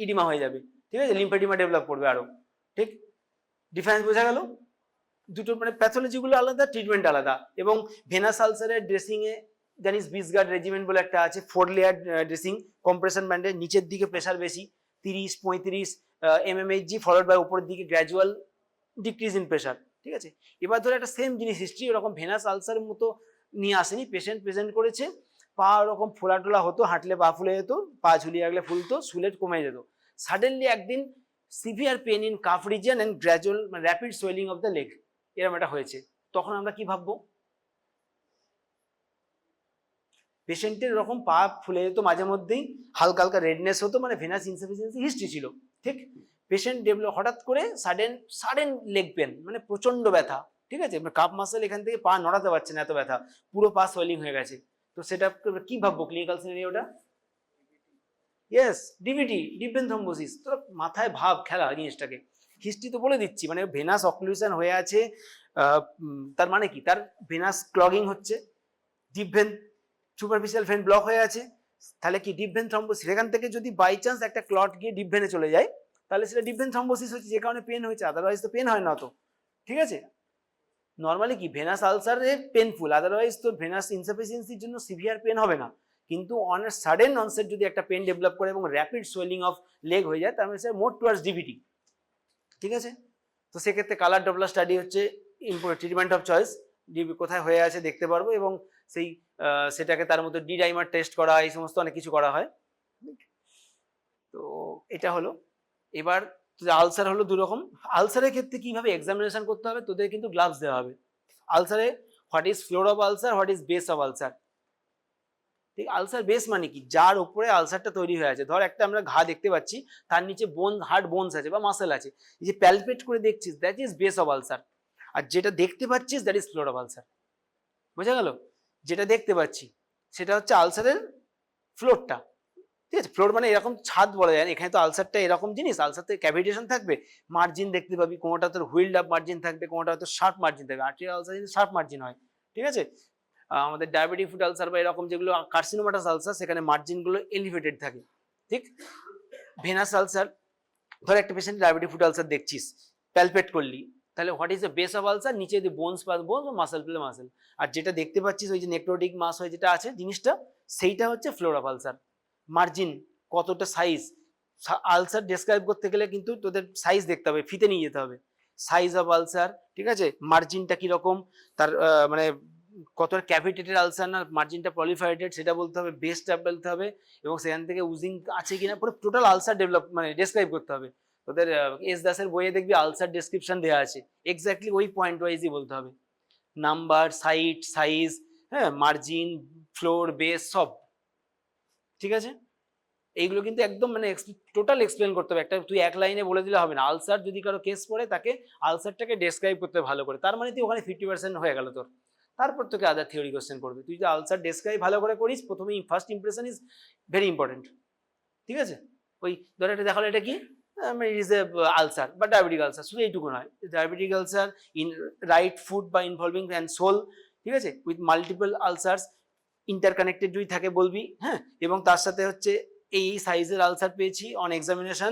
ইডিমা হয়ে যাবে, ঠিক আছে, লিম্ফেডিমা ডেভেলপ করবে আরো, ঠিক। ডিফারেন্স বোঝা গেল, দুটো মানে প্যাথোলজিগুলো আলাদা, ট্রিটমেন্ট আলাদা। এবং ভেনাস আলসারের ড্রেসিং এ জানিস বিসগার্ড রেজিমেন্ট বলে একটা আছে, 4 লেয়ার ড্রেসিং, কম্প্রেশন ব্যান্ডের নিচের দিকে প্রেশার বেশি 30-35 mmHg, ফলোড বাই উপরের দিকে গ্র্যাজুয়াল ডিক্রিজ ইন প্রেশার, ঠিক আছে। এবার ধরে একটা সেম জিনিস হিস্ট্রি ওরকম ভেনাস আলসারের মতো নিয়ে আসেনি, পেশেন্ট প্রেজেন্ট করেছে, পা ওরকম ফোলা টোলা হতো, হাঁটলে পা ফুলে যেত, পা ঝুলিয়ে রাখলে ফুলতো, সুলেট কমে যেত। সাডেনলি একদিন severe pain in calf region and gradual rapid swelling of the leg, এরকম একটা হয়েছে। তখন আমরা কি ভাববো, পেশেন্টের এরকম পা ফুলে যেত, মাঝে মধ্যেই হালকা হালকা রেডনেস হতো, মানে ভেনাস ইনসাফিসিয়েন্সি হিস্ট্রি ছিল, ঠিক। পেশেন্ট ডেভেলপ হঠাৎ করে সাডেন লেগ পেন, মানে প্রচন্ড ব্যথা, ঠিক আছে, কাপ মাসেল এখান থেকে পা নড়াতে পারছে না, এত ব্যথা, পুরো পা সোয়েলিং হয়ে গেছে। তো সেটা কি ভাববো clinical সিনারিওটা, yes ডিভিটি, deep vein thrombosis. তো মাথায় ভাব খেলা জিনিসটাকে, হিস্ট্রি তো বলে দিচ্ছি, মানে ভেনাস অক্লুশন হয়ে আছে, তার মানে কি, তার ভেনাস ক্লগিং হচ্ছে, deep vein superficial when block হয়ে আছে, তাহলে কি ডিপ ভেন থ্রম্বোসিস। এখান থেকে যদি বাই চান্স একটা ক্লট গিয়ে ডিপ ভেনে চলে যায়, তাহলে সেটা ডিপ ভেন থ্রম্বোসিস হচ্ছে, যে কারণে পেন হয়েছে, আদারওয়াইজ তো পেন হয় না তো, ঠিক আছে। নর্মালি কি ভেনাস আলসারে পেনফুল, আদারওয়াইজ তো ভেনাস ইনসাফিসিয়েন্সির জন্য সিভিয়ার পেন হবে না, কিন্তু অন এ সাডেন অনসেট যদি একটা পেন ডেভেলপ করে এবং র্যাপিড সোয়েলিং অফ লেগ হয়ে যায়, তার মানে স্যার মোর টুয়ার্ডস ডিভিটি, ঠিক আছে। তো সেক্ষেত্রে কালার ডপলার স্টাডি হচ্ছে ট্রিটমেন্ট অফ চয়েস, কোথায় হয়ে আছে দেখতে পারবো, এবং সেই সেটাকে তার মধ্যে ডি ডাইমার টেস্ট করা, এই সমস্ত অনেক কিছু করা হয়। তো এটা হলো। এবার আলসার হলো দু রকম, আলসারের ক্ষেত্রে কিভাবে এক্সামিনেশন করতে হবে, তোদের কিন্তু গ্লাভস দেওয়া হবে। আলসারে what is floor of ulcer, what is base of ulcer, ঠিক। আলসার বেস মানে কি, যার উপরে আলসারটা তৈরি হয়ে আছে, ধর একটা আমরা ঘা দেখতে পাচ্ছি, তার নিচে বোন, হার্ড বোনস আছে বা মাসেল আছে, এই যে প্যালপেট করে দেখছিস, that is base of ulcer. আর যেটা দেখতে পাচ্ছিস that is floor of ulcer, বোঝা গেল। যেটা দেখতে পাচ্ছি সেটা হচ্ছে আলসারের ফ্লোরটা, ঠিক আছে। ফ্লোর মানে এরকম ছাদ বলা যায়, এখানে তো আলসারটা এরকম জিনিস, আলসারতে ক্যাভিটেশন থাকবে, মার্জিন দেখতে পাবি, কোনোটা তোর হুইল্ড আপ মার্জিন থাকবে, কোনোটা হয়তো শার্প মার্জিন থাকবে। আর্টেরিয়াল আলসার কিন্তু শার্প মার্জিন হয়, ঠিক আছে। আমাদের ডায়াবেটিক ফুট আলসার বা এরকম যেগুলো কার্সিনোমাটাস আলসার, সেখানে মার্জিন গুলো এলিভেটেড থাকে, ঠিক। ভেনাস আলসার, ধর একটা পেশেন্ট ডায়াবেটিক ফুট আলসার দেখছিস, প্যালপেট করলি, তাহলে what is the base of ulcer, নিচে যদি বোনস পাস বোনস, মাসেল পেলে মাসেল, আর যেটা দেখতে পাচ্ছিস ওই যে নেক্রোটিক মাস হয়ে যেটা আছে জিনিসটা, সেইটা হচ্ছে ফ্লোর অফ আলসার। মার্জিন কতটা সাইজ, আলসার ডেসক্রাইব করতে গেলে কিন্তু তোদের সাইজ দেখতে হবে, ফিতে নিয়ে যেতে হবে, সাইজ অফ আলসার, ঠিক আছে। মার্জিনটা কিরকম, তার মানে কতটা ক্যাভিটেটেড আলসার না মার্জিনটা প্রলিফারেটেড সেটা বলতে হবে, বেসটা বলতে হবে, এবং সেখান থেকে উজিং আছে কিনা, পুরো টোটাল আলসার ডেভেলপ মানে ডেসক্রাইব করতে হবে। তোদের এস দাসের বইয়ে দেখবি আলসার ডেসক্রিপশন দেওয়া আছে, এক্স্যাক্টলি ওই পয়েন্ট ওয়াইজই বলতে হবে, নাম্বার, সাইট, সাইজ, হ্যাঁ, মার্জিন, ফ্লোর, বেস, সব, ঠিক আছে। এইগুলো কিন্তু একদম মানে টোটাল এক্সপ্লেন করতে হবে, একটা তুই এক লাইনে বলে দিলে হবে না। আলসার যদি কারো কেস পড়ে, তাকে আলসারটাকে ডেসক্রাইব করতে হবে ভালো করে, তার মানে তুই ওখানে 50% হয়ে গেল তোর। তারপর তোকে আদার থিওরি কোশ্চেন করবে, তুই যদি আলসার ডেসক্রাইব ভালো করে করিস, প্রথমে first impression is very important, ঠিক আছে। ওই ধর এটা দেখালো, এটা কি ইট ইজ এ আলসার বা ডায়াবেটিক আলসার, শুধু এইটুকু নয়, diabetic ulcer in right food বা ইনভলভিং অ্যান্ড সোল, ঠিক আছে, উইথ মাল্টিপল আলসার্স ইন্টারকানেক্টেড যদি থাকে বলবি, হ্যাঁ, এবং তার সাথে হচ্ছে এই সাইজের আলসার পেয়েছি অন এক্সামিনেশন,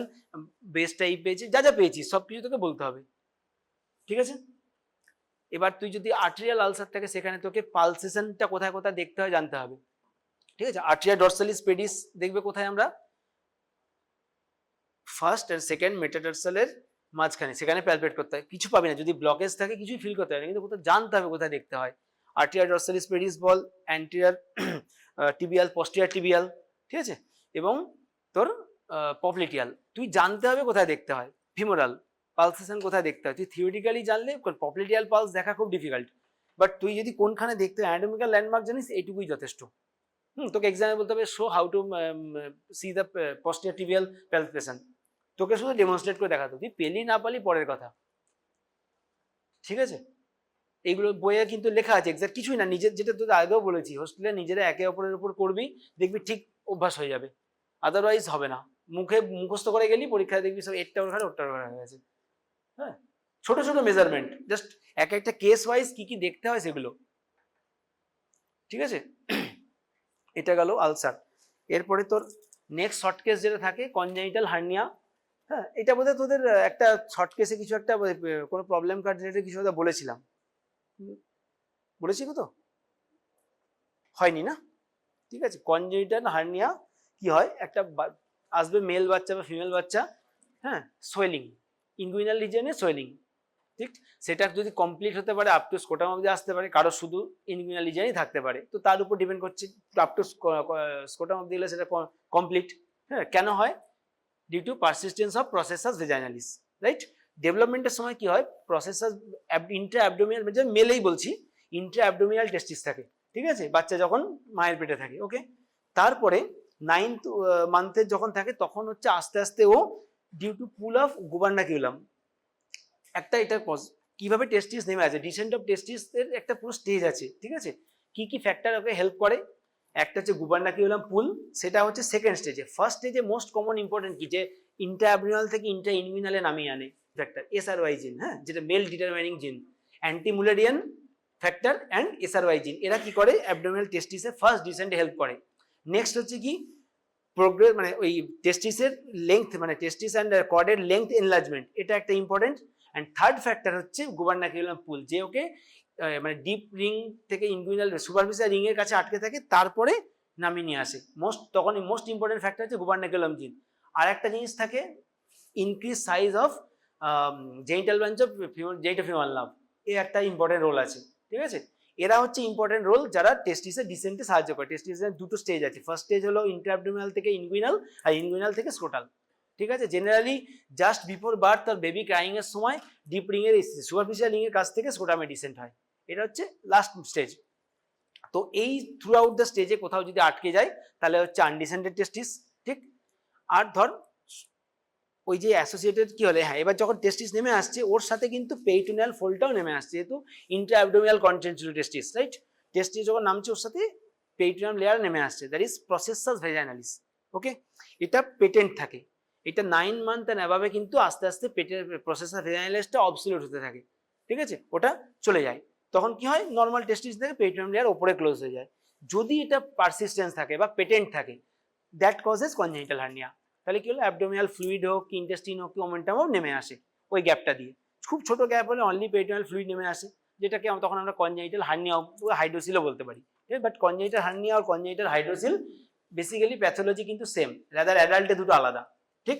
বেস্ট টাইপ পেয়েছি, যা যা পেয়েছি সব কিছু তোকে বলতে হবে, ঠিক আছে। এবার তুই যদি আর্টেরিয়াল আলসার থাকে সেখানে তোকে পালসেশনটা কোথায় কোথায় দেখতে হয় জানতে হবে, ঠিক আছে। আর্টেরিয়া ডরসালিস পেডিস দেখবে কোথায় আমরা, ফার্স্ট আর সেকেন্ড মেটাটার্সালের মাঝখানে, সেখানে প্যালপেট করতে হয়, কিছু পাবি না, যদি ব্লকেজ থাকে কিছুই ফিল করতে হয় না, কিন্তু কোথাও জানতে হবে কোথায় দেখতে হয়। আর্টেরিয়া ডরসালিস পেডিস বল, অ্যান্টেরিয়র টিবিয়াল, পস্টিরিয়র টিবিয়াল, ঠিক আছে, এবং তোর পপলিটিয়াল, তুই জানতে হবে কোথায় দেখতে হয়। ফিমোরাল পালসেশন কোথায় দেখতে হয় তুই থিওরিটিক্যালি জানলে, পপলিটিয়াল পালস দেখা খুব ডিফিকাল্ট, বাট তুই যদি কোনখানে দেখতে হয় অ্যানাটমিক্যাল ল্যান্ডমার্ক জানিস এইটুকুই যথেষ্ট। তোকে এক্সামে বলতে হবে show how to see the posterior tibial palpation, তোকে শুধু ডেমনস্ট্রেট করে দেখাতো, তুই পেলি না পালি পরের কথা, ঠিক আছে। এইগুলো বইয়ে কিন্তু লেখা আছে, এক্সাক্ট কিছুই না, নিজের যেটা তোদের আগেও বলেছি, হোস্টেলে নিজেরা একে অপরের উপর করবি, দেখবি ঠিক অভ্যাস হয়ে যাবে, আদারওয়াইজ হবে না। মুখে মুখস্থ করে গেলি, পরীক্ষায় দেখবি সব এরটা ওখানে ওরটা ওখানে হয়ে গেছে। হ্যাঁ, ছোট ছোট মেজারমেন্ট, জাস্ট এক একটা কেস ওয়াইজ কি কি দেখতে হয় সেগুলো, ঠিক আছে। এটা গেল আলসার। এরপরে তোর নেক্সট শর্ট কেস যেটা থাকে কনজেনিটাল হার্নিয়া, হ্যাঁ, এটা বোধহয় তোদের একটা শর্ট কেসে কিছু একটা কোনো প্রবলেম কার্ড রিলেটেড কিছু একটা বলেছিলাম, বলেছি তো, হয়নি না, ঠিক আছে। কনজেনিটাল হার্নিয়া কি হয়, একটা আসবে মেল বাচ্চা বা ফিমেল বাচ্চা, হ্যাঁ, সোয়েলিং, ইনগুইনাল রিজিয়নে সোয়েলিং, ঠিক, সেটা যদি কমপ্লিট হতে পারে আপ টু স্কোটাম অবধি আসতে পারে, কারো শুধু ইনগুইনাল রিজিয়নই থাকতে পারে, তো তার উপর ডিপেন্ড করছে, আপ টু স্কোটাম অবধি গেলে সেটা কমপ্লিট, হ্যাঁ, কেন হয়, due to persistence of processus vaginalis, right. ডেভেলপমেন্টের সময় কি হয়, প্রসেসাস ইন্ট্রা অ্যাবডোমিনাল, মেলেই বলছি, ইন্ট্রা অ্যাবডোমিনাল টেস্টিস থাকে, ঠিক আছে, বাচ্চা যখন মায়ের পেটে থাকে, ওকে। তারপরে 9th মান্থের যখন থাকে তখন হচ্ছে আস্তে আস্তে ও ডিউ টু পুল অফ গুবার্নাকিউলাম একটা, এটা কিভাবে টেস্টিস নেমে আছে, ডিসেন্ট অফ টেস্টিস এর একটা পুরো স্টেজ আছে, ঠিক আছে, কি কি ফ্যাক্টর ওকে হেল্প করে, একটা হচ্ছে গুবার্নাকিউলাম পুল, সেটা হচ্ছে সেকেন্ড স্টেজে। ফার্স্ট স্টেজে মোস্ট কমন ইম্পর্টেন্ট কি, যে ইন্ট্রা অ্যাবডোমিনাল থেকে ইন্ট্রা ইনগুইনালে নামিয়ে আনে ফ্যাক্টর এসআরওয়াই জিন, হ্যাঁ, যেটা মেল ডিটারমাইনিং জিন, অ্যান্টিমুলেরিয়ান ফ্যাক্টর অ্যান্ড এসআরওয়াই জিন, এরা কি করে অ্যাবডোমিনাল টেস্টিসে ফার্স্ট ডিসেন্টে হেল্প করে। নেক্সট হচ্ছে কি প্রোগ্রেস, মানে ওই টেস্টিসের লেংথ, মানে টেস্টিস অ্যান্ড কর্ডের লেংথ এনলার্জমেন্ট, এটা একটা ইম্পর্টেন্ট। অ্যান্ড থার্ড ফ্যাক্টর হচ্ছে গুবার্নাকিউলাম পুল, যে ওকে মানে ডিপ রিং থেকে ইনগুইনাল সুপারফিশিয়াল রিং এর কাছে আটকে থাকে, তারপরে নামিয়ে নিয়ে আসে, তখন মোস্ট ইম্পর্টেন্ট ফ্যাক্টর হচ্ছে গুবার্নাকিউলাম জিন। আর একটা জিনিস থাকে increase size of genital branch of genitofemoral nerve, এর একটা ইম্পর্টেন্ট রোল আছে, ঠিক আছে। এরা হচ্ছে ইম্পর্টেন্ট রোল যারা টেস্টিসের ডিসেন্টে সাহায্য করে। টেস্টিসের দুটো স্টেজ আছে, ফার্স্ট স্টেজ হলো ইন্ট্রাঅ্যাবডোমিনাল থেকে ইনগুইনাল, আর ইনগুইনাল থেকে স্ক্রোটাল, ঠিক আছে। জেনারেলি জাস্ট বিফোর বার্থ আর বেবি ক্রাইং এর সময় ডিপ রিং এর সুপারফিশিয়াল রিং এর কাছ থেকে স্ক্রোটামে ডিসেন্ট হয়, এটা হচ্ছে লাস্ট স্টেজ। তো এই থ্রু আউট দ্য স্টেজে কোথাও যদি আটকে যায় তাহলে হচ্ছে আনডিসেন্টেড টেস্টিস, ঠিক। আর ধর ওই যে অ্যাসোসিয়েটেড কি হলে, হ্যাঁ, এবার যখন টেস্টিস নেমে আসছে ওর সাথে কিন্তু পেরিটোনিয়াল ফোল্ডটাও নেমে আসছে, যেহেতু ইন্ট্রা অ্যাবডোমিনাল কন্টেন্ট ছিল টেস্টিস, রাইট। টেস্টিস যখন নামছে ওর সাথে পেরিটোনিয়াল লেয়ার নেমে আসছে, দ্যাট ইজ প্রসেসাস ভেজাইনালিস, ওকে। এটা পেটেন্ট থাকে, এটা 9 মান্থ অ্যান্ড অ্যাবাভে কিন্তু আস্তে আস্তে পেটের প্রসেসাস ভেজাইনালিসটা অবসলিউট হতে থাকে, ঠিক আছে, ওটা চলে যায়। তখন কি হয়, নর্মাল টেস্টিস থেকে পেরিটোনিয়াল লেয়ার ওপরে ক্লোজ হয়ে যায়। যদি এটা পারসিস্টেন্স থাকে বা পেটেন্ট থাকে, দ্যাট কজেস কনজেনিটাল হার্নিয়া। তাহলে কি হলো, অ্যাবডোমিনাল ফ্লুইড হোক কি ইন্টেস্টিন হোক কি ওমেন্টামও নেমে আসে ওই গ্যাপটা দিয়ে, খুব ছোট গ্যাপ হলে অনলি পেরিটোনিয়াল ফ্লুইড নেমে আসে, যেটাকে তখন আমরা কনজেনিটাল হার্নিয়া হাইড্রোসিলও বলতে পারি, ঠিক আছে। বাট কনজেনিটাল হার্নিয়া আর কনজেনিটাল হাইড্রোসিল বেসিক্যালি প্যাথোলজি কিন্তু সেম, রাদার অ্যাডাল্টে দুটো আলাদা, ঠিক।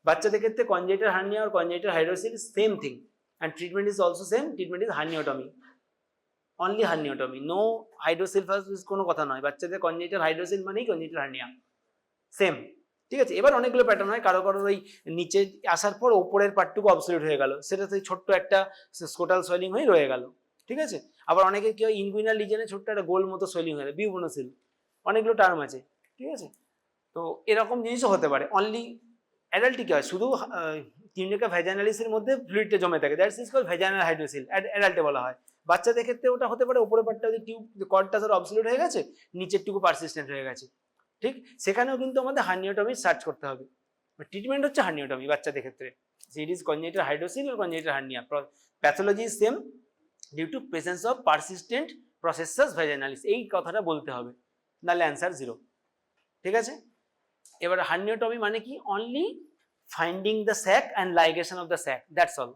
বাচ্চাদের ক্ষেত্রে কনজেনিটাল হার্নিয়া আর congenital hydrocele same thing, and treatment is also same, treatment is herniotomy, only herniotomy, no হাইড্রোসিলফাস, কোনো কথা নয়। বাচ্চাদের কনজেনিটাল হাইড্রোসিল মানেই কনজেনিটাল হার্নিয়া, সেম, ঠিক আছে। এবার অনেকগুলো প্যাটার্ন হয়, কারো কারোর ওই নিচে আসার পর ওপরের পার্টটুকু অবসলিউট হয়ে গেল, সেটা সেই ছোট্ট একটা স্কোটাল সোয়েলিং হয়ে রয়ে গেল, ঠিক আছে। আবার অনেকে কি হয়, ইনগুইনাল রিজনে ছোট্ট একটা গোল মতো সোয়েলিং হয়ে যায়, বিউবোনোসিল, অনেকগুলো টার্ম আছে, ঠিক আছে। তো এরকম জিনিসও হতে পারে। অনলি অ্যাডাল্টে কি হয়, শুধু টিউনিকা ভ্যাজাইনালিসের মধ্যে ফ্লুইডটা জমে থাকে, that's is called vaginal hydrocele, অ্যাডাল্টে বলা হয়। বাচ্চাদের ক্ষেত্রে ওটা হতে পারে উপরের পার্টটা যদি টিউব কর্ডটা ধর অবসলিউট হয়ে গেছে, নিচেরটুকু পারসিস্টেন্ট হয়ে গেছে, ঠিক। সেখানেও কিন্তু আমাদের হার্নিওটমি সার্চ করতে হবে, ট্রিটমেন্ট হচ্ছে হার্নিওটমি বাচ্চাদের ক্ষেত্রে, it is congenital hydrocele or congenital hernia. Pathology is same due to presence of persistent processus vaginalis, এই কথাটা বলতে হবে, নাহলে অ্যান্সার 0। ঠিক আছে, এবার হার্নিওটমি মানে কি, only finding the sac and ligation of the sac, that's all.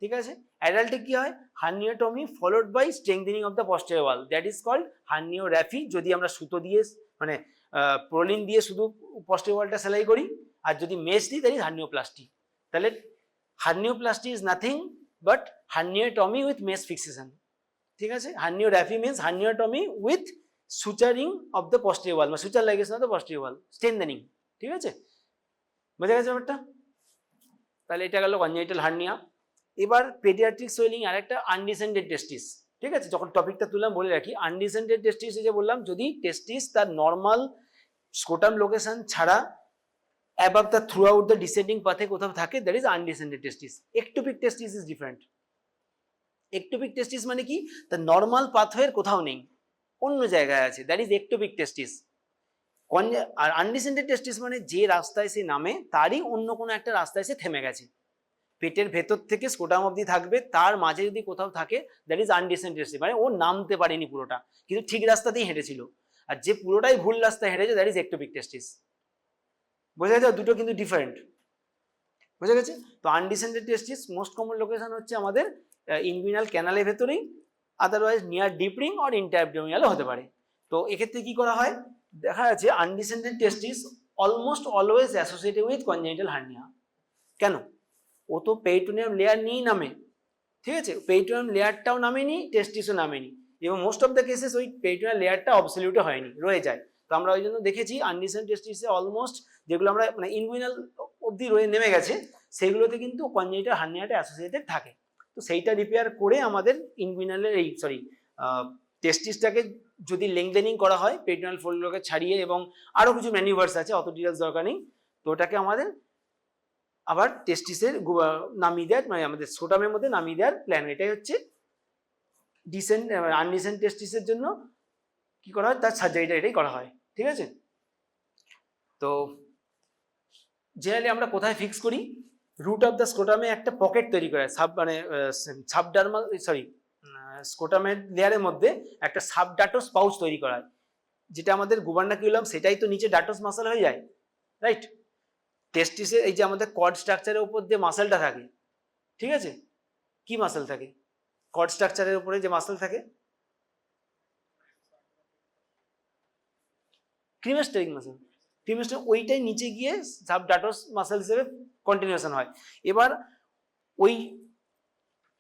ঠিক আছে, অ্যাডাল্টে কি হয়, herniotomy followed by strengthening of the posterior wall, that is called herniorrhaphy. যদি আমরা সুতো দিয়ে মানে প্রোলিন দিয়ে শুধু পস্টেরিয়র ওয়ালটা সেলাই করি, আর যদি মেশ দিই দ্যাট ইজ হার্নিওপ্লাস্টি। তাহলে hernioplasty is nothing but herniotomy with mesh fixation. ঠিক আছে, herniorrhaphy means herniotomy with suturing of the posterior wall, মানে suture ligation of the posterior wall, strengthening. ঠিক আছে, বোঝা গেছে ব্যাপারটা? তাহলে এটা গেল কনজেনিটাল হার্নিয়া। এবার পেডিয়াট্রিক সোয়েলিং আর একটা আনডিসেন্ডেড টেস্টিস। ঠিক আছে, যখন টপিকটা তুললাম বলে রাখি, আনডিসেন্ডেড টেস্টিস যে বললাম, যদি টেস্টিস তার নর্মাল স্কোটাম লোকেশন ছাড়া above the throughout the descending পাথে কোথাও থাকে, that is undescended testis. Ectopic testis is different. Ectopic testis মানে কি, তার নর্মাল পাথওয়ের কোথাও নেই, অন্য জায়গায় আছে, দ্যাট ইজ একটোপিক টেস্টিস। আর আনডিসেন্ডেড টেস্টিস মানে যে রাস্তায় সে নামে তারই অন্য কোনো একটা রাস্তায় সে থেমে গেছে, পেটের ভেতর থেকে স্কোটাম অবধি থাকবে, তার মাঝে যদি কোথাও থাকে দ্যাট ইজ আনডিসেন্ডেড টেস্টিস, মানে ও নামতে পারেনি পুরোটা, কিন্তু ঠিক রাস্তাতেই হেঁটেছিল। আর যে পুরোটাই ভুল রাস্তায় হেঁটেছে দ্যাট ইজ একটোপিক টেস্টিস। বোঝা গেছে, দুটো কিন্তু ডিফারেন্ট। বোঝা গেছে? তো undescended testis most common location হচ্ছে আমাদের ইনগুইনাল ক্যানালের ভেতরেই, otherwise near deep ring or ইন্টারঅ্যাবডোমিনালও হতে পারে। তো এক্ষেত্রে কি করা হয়, দেখা যাচ্ছে undescended testis almost always associated with congenital hernia. কেন? ও তো পেরিটোনিয়াম লেয়ার নিয়েই নামে। ঠিক আছে, পেরিটোনিয়াম লেয়ারটাও নামেনি, টেস্টিসও নামেনি, এবং মোস্ট অফ দ্য কেসেস ওই পেরিটোনিয়াল লেয়ারটা অবসলিউটও হয়নি, রয়ে যায়। তো আমরা ওই জন্য দেখেছি আনডিসেন্ডেড টেস্টিসে অলমোস্ট যেগুলো আমরা মানে ইনগুইনাল অবধি রয়ে নেমে গেছে, সেগুলোতে কিন্তু কনজেনিটাল হার্নিয়াটা অ্যাসোসিয়েটেড থাকে। তো সেইটা রিপেয়ার করে আমাদের ইনগুইনালের টেস্টিসটাকে যদি লেংথেনিং করা হয়, পেরিটোনিয়াল ফোল্ডগুলোকে ছাড়িয়ে, এবং আরও কিছু ম্যানিউভার্স আছে, অত ডিটেলস দরকার নেই। তো ওটাকে আমাদের আবার টেস্টিসের নামিয়ে দেওয়ার, মানে আমাদের স্কোটামের মধ্যে নামিয়ে দেওয়ার প্ল্যান। এটাই হচ্ছে আনডিসেন্ট টেস্টিসের জন্য কি করা হয়, তার সার্জারিটা এটাই করা হয়। ঠিক আছে, তো জেনারেলি আমরা কোথায় ফিক্স করি, রুট অফ দ্য স্কোটামে একটা পকেট তৈরি করে, সাবডার্মাল স্কোটামের লেয়ারের মধ্যে একটা সাবডাটোস পাউচ তৈরি করা হয়, যেটা আমাদের গুবার্নাকিউলাম, সেটাই তো নিচে ডাটোস মাসল হয়ে যায়, রাইট? টেস্টিসের এই যে আমাদের কর্ড স্ট্রাকচারের উপর যে মাসেলটা থাকে, ঠিক আছে, কি মাসেল থাকে কর্ড স্ট্রাকচারের উপরে যে মাসেল থাকে? ক্রিমেস্টারিক মাসেল। ক্রিমেস্টার ওইটাই নিচে গিয়ে সাবডাটোস মাসেল হিসেবে কন্টিনিউশন হয়। এবার ওই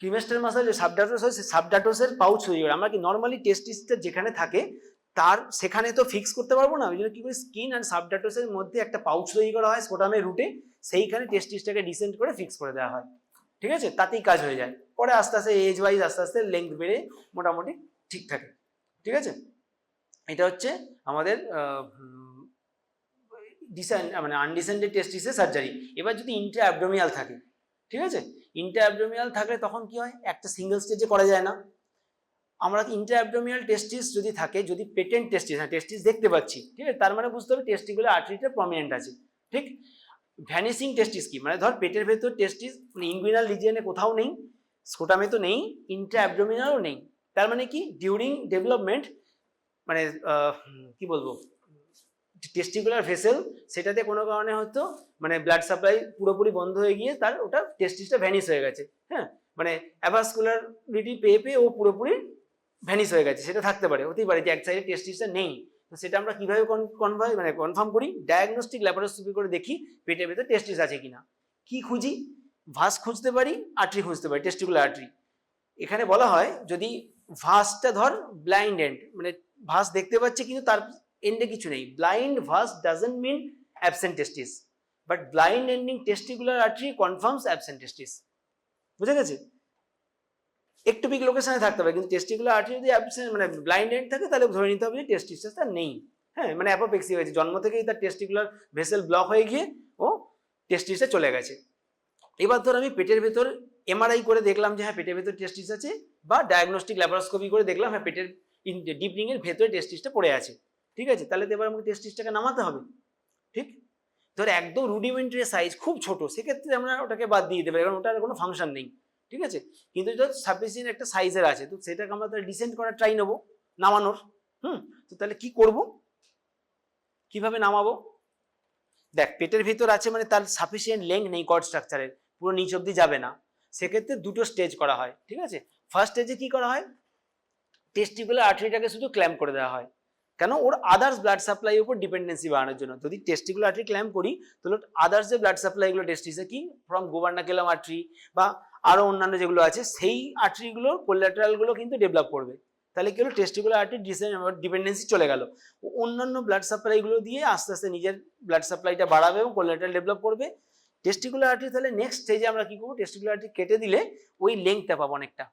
ক্রিমেস্টার মাসেল যে সাবডাটোস হয়, সেই সাবডাটোসের পাউচ তৈরি করে। আমরা কি নর্মালি টেস্টিসটা যেখানে থাকে তার সেখানে তো ফিক্স করতে পারবো না, ওই জন্য কি করি, স্কিন অ্যান্ড সাবডাটোসের মধ্যে একটা পাউচ তৈরি করা হয় স্কোটামের রুটে, সেইখানে টেস্টিসটাকে ডিসেন্ড করে ফিক্স করে দেওয়া হয়। ঠিক আছে, তাতেই কাজ হয়ে যায়। পরে আস্তে আস্তে এজ ওয়াইজ আস্তে আস্তে লেংথ বেড়ে মোটামুটি ঠিক থাকে। ঠিক আছে, এটা হচ্ছে আমাদের মানে আনডিসেন্ডেড টেস্টিসের সার্জারি। এবার যদি ইন্ট্রা অ্যাবডোমিনাল থাকে, ঠিক আছে, ইন্ট্রা অ্যাবডোমিনাল থাকলে তখন কি হয়, একটা সিঙ্গেল স্টেজে করা যায় না। আমরা ইন্ট্রা অ্যাবডোমিনাল টেস্টিস যদি থাকে, যদি পেটেন্ট টেস্টিস, হ্যাঁ টেস্টিস দেখতে পাচ্ছি, ঠিক আছে, তার মানে বুঝতে হবে টেস্টিকুলার আর্টারিটা প্রমিনেন্ট আছে। ঠিক, ভ্যানিসিং টেস্টিস কি, মানে ধর পেটের ভেতর টেস্টিস ইনগুইনাল রিজিয়নে কোথাও নেই, স্কোটামে তো নেই, ইন্ট্রা অ্যাবডোমিনালও নেই, তার মানে কি ডিউরিং ডেভেলপমেন্ট, মানে কি বলবো, টেস্টিকুলার ভেসেল সেটাতে কোনো কারণে হয়তো মানে ব্লাড সাপ্লাই পুরোপুরি বন্ধ হয়ে গিয়ে তার ওটা টেস্টিসটা ভ্যানিশ হয়ে গেছে, হ্যাঁ, মানে অ্যাভাসকুলারিটি পেয়ে পেয়ে ও পুরোপুরি ভ্যানিশ হয়ে গেছে, সেটা থাকতে পারে, হতেই পারে যে এক সাইডে টেস্টিসটা নেই। তো সেটা আমরা কিভাবে কনফার্ম করি, ডায়াগনস্টিক ল্যাপারোস্কোপি করে দেখি পেটের ভেতর টেস্টিস আছে কিনা। কি খুঁজি, ভাস খুঁজতে পারি, আর্টারি খুঁজতে পারি, টেস্টিকুলার আর্টারি। এখানে বলা হয় যদি ভাসটা ধর ব্লাইন্ড এন্ড, মানে ভাস দেখতে পাচ্ছে কিন্তু তার এন্ডে কিছু নেই, blind vas doesn't mean absent testis, but blind ending testicular artery confirms absent testis. বুঝে গেছে? একটোপিক লোকেশনে থাকতে পারে, কিন্তু টেস্টিকুলার আর্টারি যদি অ্যাবসেন্ট মানে ব্লাইন্ড এন্ড থাকে, তাহলে ধরে নিতে হবে যে টেস্টিসটা নেই, হ্যাঁ, মানে অ্যাপোপ্লেক্সি হয়েছে, জন্ম থেকেই তার টেস্টিকুলার ভেসেল ব্লক হয়ে গিয়ে ও টেস্টিসে চলে গেছে। এবার ধর আমি পেটের ভেতর এমআরআই করে দেখলাম যে হ্যাঁ পেটের ভেতর টেস্টিস আছে, বা ডায়াগনস্টিক ল্যাপারোস্কোপি করে দেখলাম হ্যাঁ পেটের ডিপ রিং এর ভেতরে টেস্টিসটা পড়ে আছে, ঠিক আছে, তাহলে তো এবার আমাকে টেস্টিসটাকে নামাতে হবে। ঠিক, ধর একদম রুডিমেন্টারি সাইজ খুব ছোট, সেক্ষেত্রে আমরা ওটাকে বাদ দিয়ে দিতে পারি, কারণ ওটার কোনো ফাংশন নেই, ঠিক আছে। কিন্তু ধর সাফিসিয়েন্ট একটা সাইজের আছে, তো সেটাকে আমরা তাহলে ডিসেন্ড করার ট্রাই নেবো, নামানোর। তো তাহলে কি করব, কিভাবে নামাবো? দেখ পেটের ভিতর আছে মানে তার সাফিসিয়েন্ট লেংথ নেই কর্ড স্ট্রাকচারের, পুরো নিচ অব্দি যাবে না, সেক্ষেত্রে দুটো স্টেজ করা হয়, ঠিক আছে। ফার্স্ট স্টেজে কি করা হয়, টেস্টিকুলার আর্টারিটাকে শুধু ক্ল্যাম্প করে দেওয়া হয়, কেন? ওর আদার্স ব্লাড সাপ্লাই উপর ডিপেন্ডেন্সি বাড়ানোর জন্য। যদি টেস্টিকুলার আর্টারি ক্ল্যাম্প করি তাহলে আদার্স যে ব্লাড সাপ্লাই গুলো টেস্টিসে কি ফ্রম গুবার্নাকুলাম আর্টারি বা আরো অন্যান্য যেগুলো আছে, সেই আর্টারিগুলোর কোলাটারাল গুলো কিন্তু ডেভেলপ করবে, তাহলে কি হলো, টেস্টিকুলার আর্টারি ডিপেন্ডেন্সি চলে গেল, অন্যান্য ব্লাড সাপ্লাই গুলো দিয়ে আস্তে আস্তে নিজের ব্লাড সাপ্লাইটা বাড়াবে এবং কোলাটারাল ডেভেলপ করবে। টেস্টিকুলার আর্টারি তাহলে নেক্সট স্টেজে আমরা কি করবো, টেস্টিকুলার আর্টারি কেটে দিলে ওই লেংথটা পাবো অনেকটা,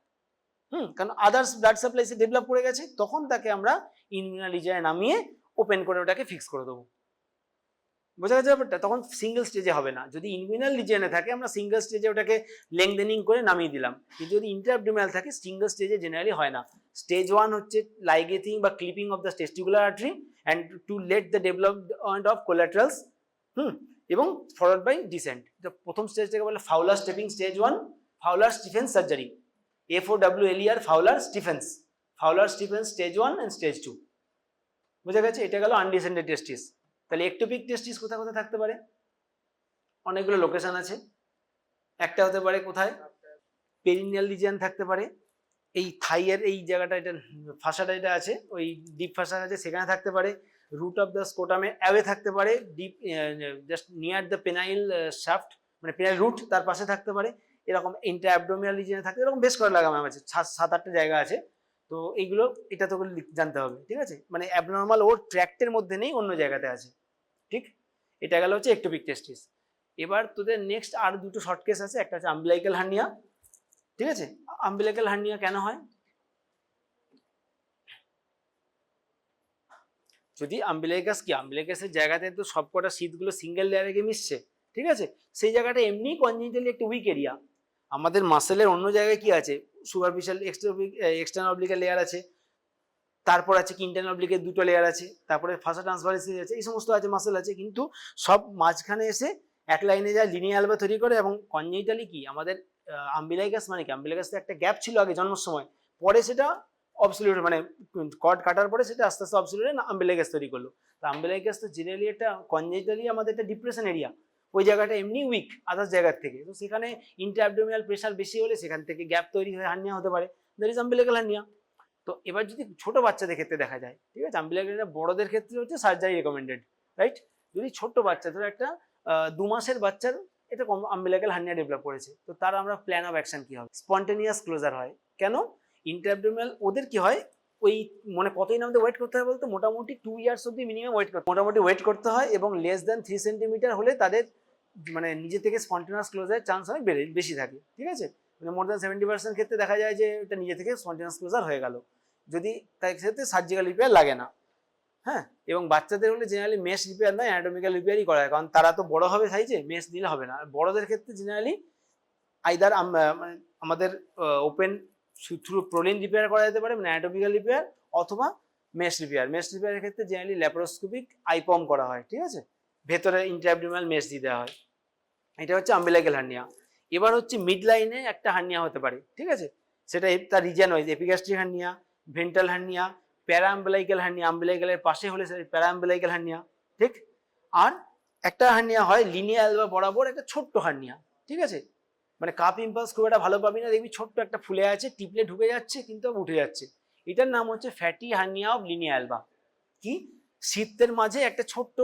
কারণ আদার্স ব্লাড সাপ্লাই সে ডেভেলপ করে গেছে, তখন তাকে আমরা ইনগুইনাল রিজিয়নে নামিয়ে ওপেন করে ওটাকে ফিক্স করে দেবো। বোঝা গেছে ব্যাপারটা? তখন সিঙ্গেল স্টেজে হবে না। যদি ইনগুইনাল রিজিয়নে থাকে আমরা সিঙ্গেল স্টেজে ওটাকে লেংথেনিং করে নামিয়ে দিলাম, কিন্তু যদি ইন্টারঅ্যাবডোমিনাল থাকে সিঙ্গেল স্টেজে জেনারেলি হয় না। স্টেজ 1 হচ্ছে লাইগেটিং বা clipping of the testicular artery and to let the development of collaterals, এবং ফরওয়ার্ড বাই ডিসেন্ট। প্রথম স্টেজটাকে বলে Fowler stepping stage 1, Fowler Stephens surgery, FOWLER Fowler Stephens, Fowler Stephens stage 1 and stage 2। বুঝা গেছে? এটা গেল আনডিসেন্ডেড টেস্টিস। তাহলে একটোপিক টেস্টিস কোথায় কোথায় থাকতে পারে? অনেকগুলো লোকেশন আছে। একটা হতে পারে কোথায়, পেরিনিয়াল রিজিয়ন থাকতে পারে, এই থাইয়ের এই জায়গাটা, এটা ফাঁসাটা এটা আছে, ওই ডিপ ফাঁসা আছে সেখানে থাকতে পারে। রুট অফ দ্য স্কোটামে অ্যাওয়ে থাকতে পারে, deep just near the penile shaft, মানে পেনাইল রুট তার পাশে থাকতে পারে। এরকম ইন্টার অ্যাবডোমিনাল রিজিয়নে থাকে, এরকম বেশ করে লাগানো আছে, 7-8টা জায়গা আছে। তো এইগুলো এটা তোকে জানতে হবে, ঠিক আছে। মানে অ্যাবনর্মাল ওর ট্র্যাক্টের মধ্যে নেই, অন্য জায়গাতে আছে, ঠিক। এটা গেল হচ্ছে একটোপিক টেস্টিস। এবার তোদের নেক্সট আর দুটো শর্ট কেস আছে, একটা হচ্ছে আম্বিলাইকাল হার্নিয়া, ঠিক আছে। আম্বিলাইকাল হার্নিয়া কেন হয়? যদি আম্বিলাইকাস কি, আম্বিলাইকাসের জায়গাতে তো সবকটা শীতগুলো সিঙ্গেল লেয়ারে গিয়ে মিশছে, ঠিক আছে। সেই জায়গাটা এমনি কনজেনিটালি একটা উইক এরিয়া। আমাদের মাসেলের অন্য জায়গায় কি আছে, সুপারফিশিয়াল এক্সটার্নাল অবলিকের লেয়ার আছে, তারপর আছে কি ইন্টারনাল অবলিকের দুটো লেয়ার আছে, তারপরে ফাসা ট্রান্সভার্সিস আছে, এই সমস্ত আছে, মাসেল আছে, কিন্তু সব মাঝখানে এসে এক লাইনে যায় লিনিয়ার আলবা তৈরি করে। এবং কনজেনিটালি কি আমাদের আম্বিলাইকাস মানে কি, আম্বিলাইকাসে একটা গ্যাপ ছিল আগে জন্মের সময়, পরে সেটা অবসলিউট মানে কর্ড কাটার পরে সেটা আস্তে আস্তে অবসলিউট আম্বিলাইকাস তৈরি করলো। তো আম্বিলাইকাস তো জেনারেলি একটা কনজেনিটালি আমাদের একটা ডিপ্রেশন এরিয়া, ওই জায়গাটা এমনি উইক আদার্স জায়গার থেকে, তো সেখানে ইন্টারঅ্যাবডোমিনাল প্রেশার বেশি হলে সেখান থেকে গ্যাপ তৈরি হয়ে হার্নিয়া হতে পারে, দ্যাট ইজ আম্বিলাইকাল হার্নিয়া। তো এবার যদি ছোট বাচ্চাদের ক্ষেত্রে দেখা যায়, ঠিক আছে, আম্বিলাইকাল, বড়দের ক্ষেত্রে হচ্ছে সার্জারি রেকমেন্ডেড, রাইট। যদি ছোট্ট বাচ্চা, ধরো একটা 2 মাসের বাচ্চার এটা আম্বিলাইকাল হার্নিয়া ডেভেলপ করেছে, তো তার আমরা প্ল্যান অফ অ্যাকশন কি হবে? স্পন্টেনিয়াস ক্লোজার হয়। কেন? ইন্টারঅ্যাবডোমিনাল ওদের কি হয়, ওই মানে কতদিন আমাদের ওয়েট করতে হয় বলতো, মোটামুটি 2 ইয়ার্স অব্দি মিনিমাম ওয়েট করতে হয়, এবং লেস দ্যান 3 সেন্টিমিটার হলে তাদের মানে নিজে থেকে স্পন্টেনিয়াস ক্লোজারের চান্স অনেক বেশি থাকে, ঠিক আছে। মানে মোর দ্যান 70% ক্ষেত্রে দেখা যায় যে এটা নিজে থেকে স্পন্টেনিয়াস ক্লোজার হয়ে গেল, যদি তার ক্ষেত্রে সার্জিক্যাল রিপেয়ার লাগে না। হ্যাঁ, এবং বাচ্চাদের হলে জেনারেলি মেশ রিপেয়ার নয়, অ্যানাটমিক্যাল রিপেয়ারই করা হয়, কারণ তারা তো বড় হবে সাইজে, মেশ দিলে হবে না। বড়দের ক্ষেত্রে জেনারেলি আইদার মানে আমাদের ওপেন থ্রু প্রোলিন রিপেয়ার করা যেতে পারে, মানে অ্যানাটমিক্যাল রিপেয়ার, অথবা মেশ রিপেয়ার। মেশ রিপেয়ারের ক্ষেত্রে জেনারেলি ল্যাপারোস্কোপিক আইপম করা হয়, ঠিক আছে, ভেতরে ইন্টারঅ্যাবডোমিনাল মেশ দিতে হয়। এটা হচ্ছে আম্বিলাইকাল হার্নিয়া। এবার হচ্ছে মিড লাইনে একটা হার্নিয়া হতে পারে, ঠিক আছে, সেটা তার region wise, epigastric hernia, ventral hernia, paraumbilical hernia, আম্বিলাইকালের পাশে হলে সেটা প্যারাআম্বিলাইকাল হার্নিয়া, ঠিক। আর একটা হার্নিয়া হয় লিনিয়াল বা বরাবর একটা ছোট্ট হার্নিয়া, ঠিক আছে, মানে কাপ ইম্পালস খুব একটা ভালো পাবি না, দেখবি ছোট্ট একটা ফুলে আছে, টিপলে ঢুকে যাচ্ছে কিন্তু উঠে যাচ্ছে, এটার নাম হচ্ছে fatty hernia of linea Alva. কি, শীতের মাঝে একটা ছোট্ট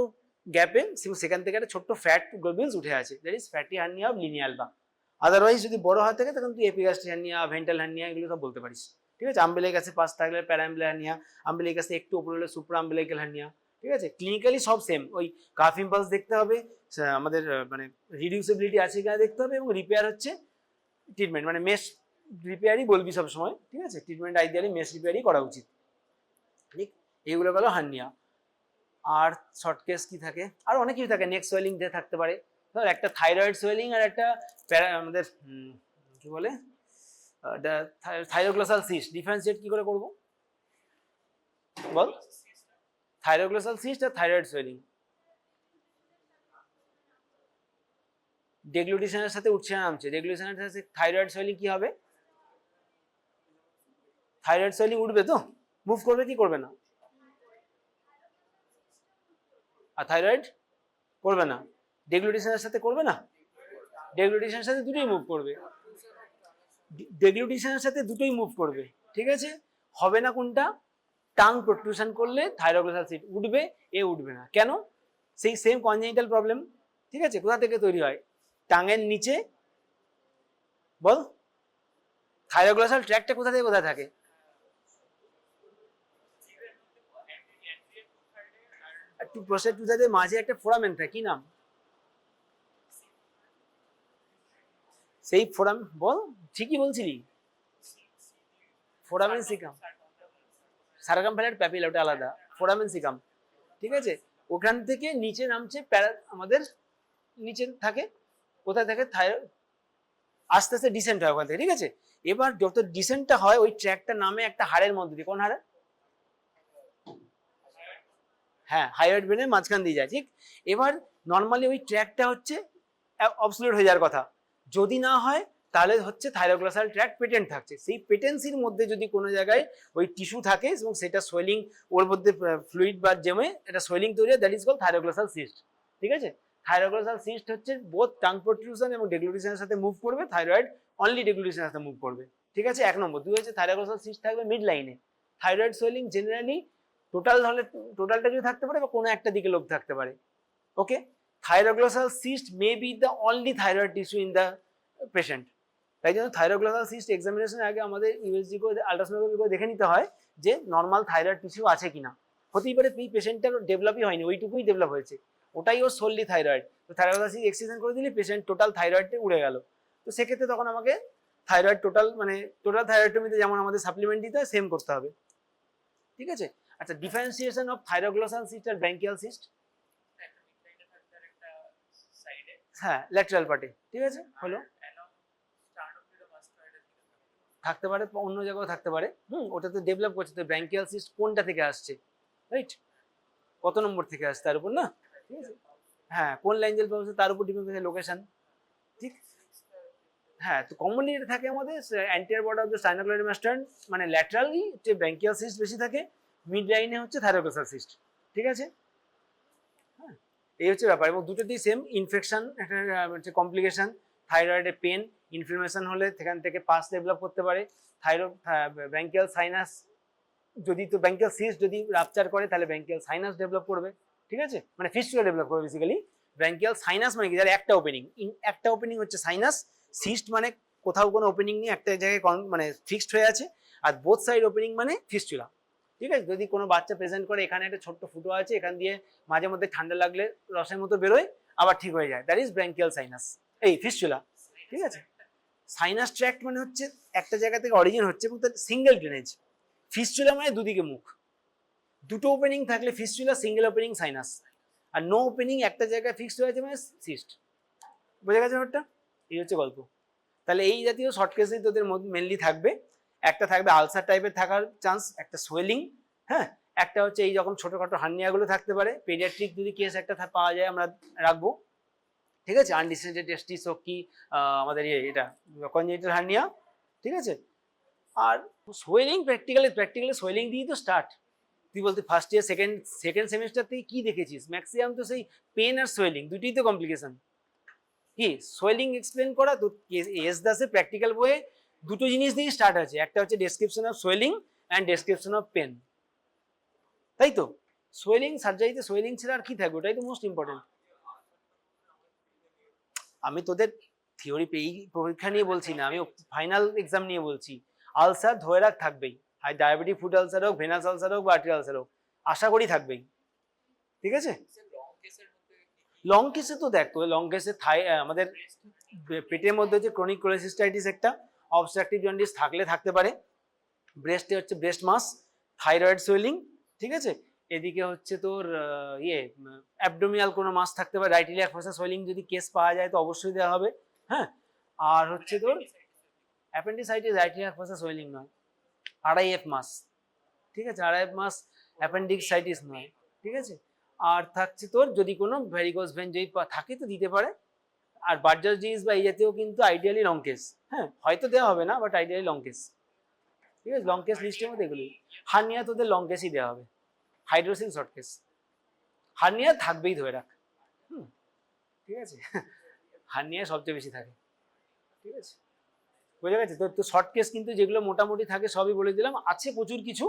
গ্যাপে সেখান থেকে একটা ছোট্ট ফ্যাট গ্লোবিউলস উঠে আছে, that is fatty hernia of linea alba. Otherwise যদি বড় হয় থাকে তখন তুই এপিগ্যাস্ট্রিক হার্নিয়া, ভেন্ট্রাল হার্নিয়া এগুলো সব বলতে পারিস, ঠিক আছে। আম্বিলাইকাসে পাশ থাকলে প্যারাআম্বিলার হার্নিয়া, আম্বিলাইকাসে একটু উপরে হলে সুপ্রা আম্বিলাইকাল হার্নিয়া, ঠিক আছে। ক্লিনিক্যালি সব সেম, ওই কাফ ইম্পালস দেখতে হবে, আমাদের মানে রিডিউসিবিলিটি আছে কিনা দেখতে হবে, এবং রিপেয়ার হচ্ছে ট্রিটমেন্ট, মানে মেশ রিপেয়ারই বলবি সব সময়, ঠিক আছে। ট্রিটমেন্ট আইডিয়ালি মেশ রিপেয়ারই করা উচিত, ঠিক। এইগুলো গেল হার্নিয়া। আর শর্ট কেস কি থাকে, আর অনেক কিছু থাকে, নেক সোয়েলিং দিয়ে থাকতে পারে, ধর একটা থাইরয়েড সোয়েলিং আর একটা আমাদের কি বলে থাইরোগ্লোসাল সিস্ট, ডিফারেন্সিয়েট কি করে করব বল? থাইরোগ্লোসাল সিস্ট আর থাইরয়েড সোয়েলিং, ডেগ্লুটিশনের সাথে উঠছে না নামছে, ডেগ্লুটিশনের সাথে থাইরয়েড সোয়েলিং কি হবে? থাইরয়েড সোয়েলিং উঠবে তো, মুভ করবে কি করবে না? আর থাইরয়েড করবে না, ডেগ্লুটিশনের সাথে করবে না? ডেগ্লুটিশনের সাথে দুটোই মুভ করবে, ডেগ্লুটিশনের সাথে দুটোই মুভ করবে, ঠিক আছে? হবে না কোনটা? টাং প্রোট্রুশন করলে থাইরোগ্লসাল সিস্ট উঠবে, এ উঠবে না কেন? সেই সেম কনজেনিটাল প্রবলেম, ঠিক আছে? কোথা থেকে তৈরি হয়? টাঙের নিচে, বল, থাইরোগ্লসাল ট্র্যাক্টটা কোথা থেকে কোথায় থাকে? একটু প্রসেট টুথাদের মাঝে একটা ফোরামেন থাকে, কি নাম সেই ফোরাম? বল, ঠিকই বলছিলি, ফোরামেন সিকাম, সার্কামফ্যালেন্ট প্যাপিলা ওটা আলাদা, ফোরামেন সিকাম, ঠিক আছে? ওখান থেকে নিচে নামছে আমাদের নিচে থাকে, কোথায় থাকে? আস্তে আস্তে ডিসেন্ট হয় ওখান থেকে, ঠিক আছে? এবার যত ডিসেন্টটা হয় ওই ট্র্যাকটা নামে একটা হাড়ের মধ্যে দিয়ে, কোন হাড়ে? হ্যাঁ, হাইওয়েড ব্রেনের মাঝখান দিয়ে যায়, ঠিক? এবার নর্মালি ওই ট্র্যাকটা হচ্ছে অবসলিউট হয়ে যাওয়ার কথা, যদি না হয় তাহলে হচ্ছে থাইরোগ্লসাল ট্র্যাক পেটেন্ট থাকছে, সেই পেটেন্সির মধ্যে যদি কোনো জায়গায় ওই টিস্যু থাকে এবং সেটা সোয়েলিং, ওর মধ্যে ফ্লুইড বা জমে এটা সোয়েলিং তৈরি হয়, দ্যাট ইজ কল্ড থাইরোগ্লসাল সিস্ট, ঠিক আছে? থাইরোগ্লসাল সিস্ট হচ্ছে বোথ টাং প্রোট্রুশন এবং ডেগ্লুটিশনের সাথে মুভ করবে, থাইরয়েড অনলি ডেগ্লুটিশনের সাথে মুভ করবে, ঠিক আছে? এক নম্বর। দুই হচ্ছে থাইরোগ্লসাল সিস্ট থাকবে মিড লাইনে, থাইরয়েড সোয়েলিং জেনারেলি টোটাল হলে টোটালটা যদি থাকতে পারে বা কোনো একটা দিকে লোভ থাকতে পারে, okay? Thyroglossal cyst may be the only thyroid tissue in the patient, তাই জন্য থাইরোগ্লসাল সিস্ট এক্সামিনেশনের আগে আমাদের ইউএসজি করে আল্ট্রাসোনোগ্রাফি করে দেখে নিতে হয় যে নর্মাল থাইরয়েড টিস্যু আছে কিনা। হতেই পারে এই পেশেন্টটার ডেভেলপই হয়নি, ওইটুকুই ডেভেলপ হয়েছে, ওটাই ওর সোললি থাইরয়েড, তো থাইরোগ্লসাল সিস্ট এক্সিশন করে দিলে পেশেন্ট টোটাল থাইরয়েডটা উড়ে গেল, তো সেক্ষেত্রে তখন আমাকে থাইরয়েড টোটাল মানে টোটাল থাইরয়েডটমিতে যেমন আমাদের সাপ্লিমেন্ট দিতে হয় সেম করতে হবে, ঠিক আছে? আচ্ছা, ডিফারেন্সিয়েশন অফ থাইরোগ্লসাল সিস্ট আর ব্র্যাঙ্কিয়াল সিস্ট, হ্যাঁ ল্যাটারাল পার্টে, ঠিক আছে, হলো থাকতে পারে, অন্য জায়গায় থাকতে পারে, ওটা তো ডেভেলপ করছে, তো ব্র্যাঙ্কিয়াল সিস্ট কোনটা থেকে আসছে, রাইট? কত নম্বর থেকে আসছে তার উপর না, ঠিক আছে? হ্যাঁ, কোন লাইনজেল পাবছে তার উপর ডিপেন্ড করছে লোকেশন, ঠিক? হ্যাঁ, তো কমনলি এটা থাকে আমাদের অ্যান্টিরিয়র বর্ডার অফ দ্য সাইনোক্লেডমাস্টার্ন, মানে ল্যাটারালি হচ্ছে ব্র্যাঙ্কিয়াল সিস্ট বেশি থাকে, মিড লাইনে হচ্ছে থাইরোগ্লসাল সিস্ট, ঠিক আছে? হ্যাঁ, এই হচ্ছে ব্যাপার, এবং দুটোতেই সেম ইনফেকশন একটা হচ্ছে কমপ্লিকেশন, থাইরয়েডে পেন, ইনফ্লামেশন হলে সেখান থেকে পাস ডেভেলপ করতে পারে, ব্র্যাঙ্কিয়াল সাইনাস যদি, তো ব্র্যাঙ্কিয়াল সিস্ট যদি রাপচার করে তাহলে ব্র্যাঙ্কিয়াল সাইনাস ডেভেলপ করবে, ঠিক আছে? মানে ফিস্টুলা ডেভেলপ করবে বেসিক্যালি। ব্র্যাঙ্কিয়াল সাইনাস মানে কি, যার একটা ওপেনিং, একটা ওপেনিং হচ্ছে সাইনাস, সিস্ট মানে কোথাও কোনো ওপেনিং নেই, একটা জায়গায় মানে ফিক্সড হয়ে আছে, আর বোথ সাইড ওপেনিং মানে ফিস্টুলা, ঠিক আছে? যদি কোনো বাচ্চা প্রেজেন্ট করে এখানে একটা ছোট্ট ফুটো আছে, এখান দিয়ে মাঝে মধ্যে ঠান্ডা লাগলে রসের মতো বেরোয়, আবার ঠিক হয়ে যায়, দ্যাট ইজ ব্র্যাঙ্কিয়াল সাইনাস, এই ফিস্টুলা, ঠিক আছে? সাইনাস ট্র্যাক্ট মানে হচ্ছে একটা জায়গা থেকে অরিজিন হচ্ছে এবং তার সিঙ্গেল ড্রেনেজ, ফিস্টুলা মানে দুদিকে মুখ, দুটো ওপেনিং থাকলে ফিস্টুলা, সিঙ্গেল ওপেনিং সাইনাস, আর নো ওপেনিং একটা জায়গায় ফিক্সড হয়েছে মানে সিস্ট, বোঝা গেছে ব্যাপারটা? এই হচ্ছে গল্প। তাহলে এই জাতীয় শর্ট কেসেই তোদের মেনলি থাকবে, একটা থাকবে আলসার টাইপের থাকার চান্স, একটা সোয়েলিং, হ্যাঁ, একটা হচ্ছে এই রকম ছোটখাটো হার্নিয়াগুলো থাকতে পারে, পেডিয়াট্রিক যদি কেস একটা পাওয়া যায় আমরা রাখবো, ঠিক আছে? আনডিসেন্টেড টেস্টিস হোক কি আমাদের এটা কনজেনিটাল হার্নিয়া, ঠিক আছে? আর সোয়েলিং প্র্যাকটিক্যালি সোয়েলিং দিয়েই তো স্টার্ট, তুই বলতে ফার্স্ট ইয়ার সেকেন্ড সেমিস্টার থেকে কি দেখেছিস? ম্যাক্সিমাম তো সেই পেন আর সোয়েলিং দুটোই তো কমপ্লিকেশন, কি সোয়েলিং এক্সপ্লেন করা তো এস দাসে প্র্যাকটিক্যাল বইয়ে দুটো জিনিস দিয়ে স্টার্ট আছে, একটা হচ্ছে description of swelling and description of pain, তাই তো? সোয়েলিং সার্জারিতে সোয়েলিং ছাড়া আর কি থাকবে, ওটাই তো মোস্ট ইম্পর্টেন্ট। আমি তোদের থিওরি পেয়ে পরীক্ষা নিয়ে বলছি না, আমি ফাইনাল এক্সাম নিয়ে বলছি। আলসার ধরে রাখ থাকবেই, হয় ডায়াবেটিক ফুড আলসার হোক, ভেনাস আলসার হোক বা আর্টারি আলসার হোক, আশা করি থাকবেই, ঠিক আছে? লং কেসে তো দেখ, লং কেসে আমাদের পেটের মধ্যে হচ্ছে ক্রনিক কোলেসিস্টাইটিস, একটা অবস্ট্রাকটিভ জন্ডিস থাকলে থাকতে পারে, ব্রেস্টে হচ্ছে ব্রেস্ট মাস, থাইরয়েড সোয়েলিং, ঠিক আছে? এদিকে হচ্ছে তোর অ্যাবডোমিনাল কোনো মাস থাকতে পারে, রাইট ইলিয়াক ফসা সোয়েলিং যদি কেস পাওয়া যায় তো অবশ্যই দেওয়া হবে, হ্যাঁ। আর হচ্ছে তোর অ্যাপেন্ডিসাইটিস রাইট ইলিয়াক ফসা সোয়েলিং নয়, আরআইএফ মাস, ঠিক আছে? আরআইএফ মাস অ্যাপেন্ডিক্সাইটিস নয়, ঠিক আছে? আর থাকছে তোর যদি কোনো ভ্যারিকোজ ভেন যদি থাকে তো দিতে পারে, আর বার্জাস ডিজিজ বা এই জাতীয় কিন্তু আইডিয়ালি লং কেস, হ্যাঁ হয়তো দেওয়া হবে না, বাট আইডিয়ালি লং কেস। ঠিক আছে, লং কেস লিস্টের মধ্যে এগুলি। হার্নিয়া তোদের লং কেসই দেওয়া হবে, হাইড্রোসিল শর্ট কেস। হার্নিয়া থাকবেই ধরে রাখ, ঠিক আছে, হার্নিয়া সবচেয়ে বেশি থাকে। ঠিক আছে, বোঝা গেছে তো? তো শর্ট কেস কিন্তু যেগুলো মোটামুটি থাকে সবই বলে দিলাম, আছে প্রচুর কিছু,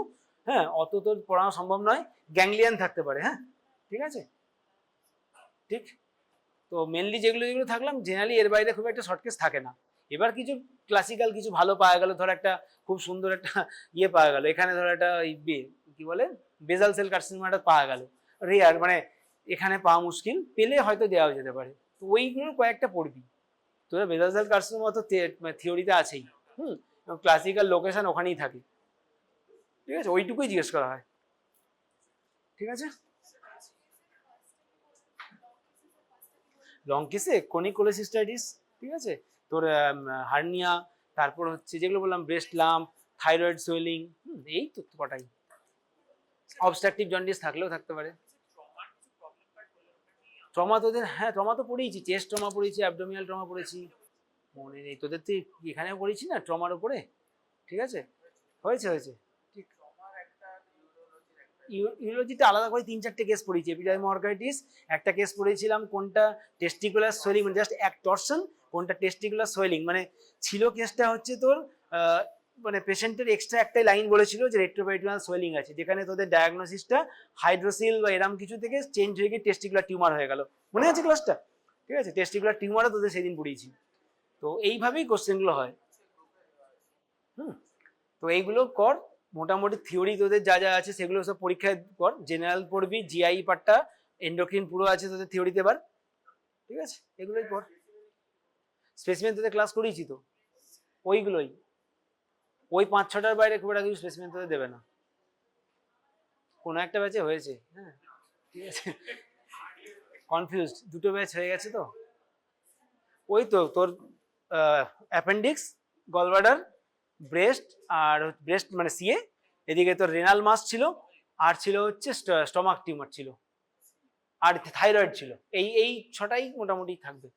হ্যাঁ অত তো পড়ানো সম্ভব নয়। গ্যাংলিয়ান থাকতে পারে, হ্যাঁ ঠিক আছে, ঠিক। তো মেনলি যেগুলো যেগুলো থাকলাম জেনারেলি এর বাইরে খুব একটা শর্ট কেস থাকে না। এবার কিছু ক্লাসিক্যাল কিছু ভালো পাওয়া গেল, ধর একটা খুব সুন্দর একটা ইয়ে পাওয়া গেল এখানে, ধর একটা কি বলে বেজাল সেল কার্সিনোমাটা পাওয়া গেল, রেয়ার মানে এখানে পাওয়া মুশকিল, পেলে হয়তো দেওয়া যেতে পারে, তো ওইগুলোর কয়েকটা পড়বি। তোরা বেজাল সেল কার্সিনোমা তো থিওরিতে আছেই, ক্লাসিক্যাল লোকেশন ওখানেই থাকে, ঠিক আছে, ওইটুকুই জিজ্ঞেস করা হয়। ঠিক আছে, লং কেসে ক্রনিক কোলেসিস্টাইটিস, ঠিক আছে, তোর হার্নিয়া, তারপর হচ্ছে যেগুলো বললাম ব্রেস্ট লাম্প, থাইরয়েড সোয়েলিং, এই তো কটাই। অবস্ট্রাকটিভ জন্ডিস থাকলেও থাকতে পারে। ট্রমা তোদের, হ্যাঁ ট্রমা তো পড়েইছি, চেস্ট ট্রমা পড়েছি, অ্যাবডোমিনাল ট্রমা পড়েছি, মনে নেই তোদের তো এখানেও পড়েছি না ট্রমার উপরে, ঠিক আছে, হয়েছে হয়েছে। ইউরোলজিতে আলাদা করে 3-4টে কেস পড়েছি, এপিডাইমোরগাইটিস একটা কেস পড়েছিলাম, কোনটা টেস্টিকুলার সোয়েলিং মানে জাস্ট এক টর্সন, কোনটা টেস্টিকুলার সোয়েলিং মানে ছিল। কেসটা হচ্ছে তোর মানে পেশেন্টের এক্সট্রা একটাই লাইন বলেছিল যে রেট্রোপারিটোনাল সোয়েলিং আছে, যেখানে তোদের ডায়াগনোসিসটা হাইড্রোসিল বা এরম কিছু থেকে চেঞ্জ হয়ে গিয়ে টেস্টিকুলার টিউমার হয়ে গেল, মনে আছে ক্লাসটা? ঠিক আছে, টেস্টিকুলার টিউমারও তোদের সেদিন পড়িয়েছি। তো এইভাবেই কোশ্চেনগুলো হয়। তো এইগুলো কর, মোটামুটি থিওরি তোদের যা যা আছে সেগুলো সব পরীক্ষায় কর, জেনারেল পড়বি, জিআই পার্টটা, এন্ডোক্রিন পুরো আছে তোদের থিওরিতে এবার, ঠিক আছে, এগুলোই পড়। স্পেসিমেন তোদের ক্লাস করিয়েছি তো, ওইগুলোই, ওই 5-6টার বাইরে খুব একটা কিছু স্পেসিমেন তোদের দেবে না, কোনো একটা ব্যাচে হয়েছে, হ্যাঁ ঠিক আছে, কনফিউজড, দুটো ব্যাচ হয়ে গেছে তো। ওই তো তোর অ্যাপেন্ডিক্স, গলব্লাডার, ব্রেস্ট, আর ব্রেস্ট মানে সিএ, এদিকে তোর রেনাল মাস ছিল, আর ছিল হচ্ছে স্টমাক টিউমার ছিল, আর থাইরয়েড ছিল, এই 6টাই মোটামুটি থাকবে।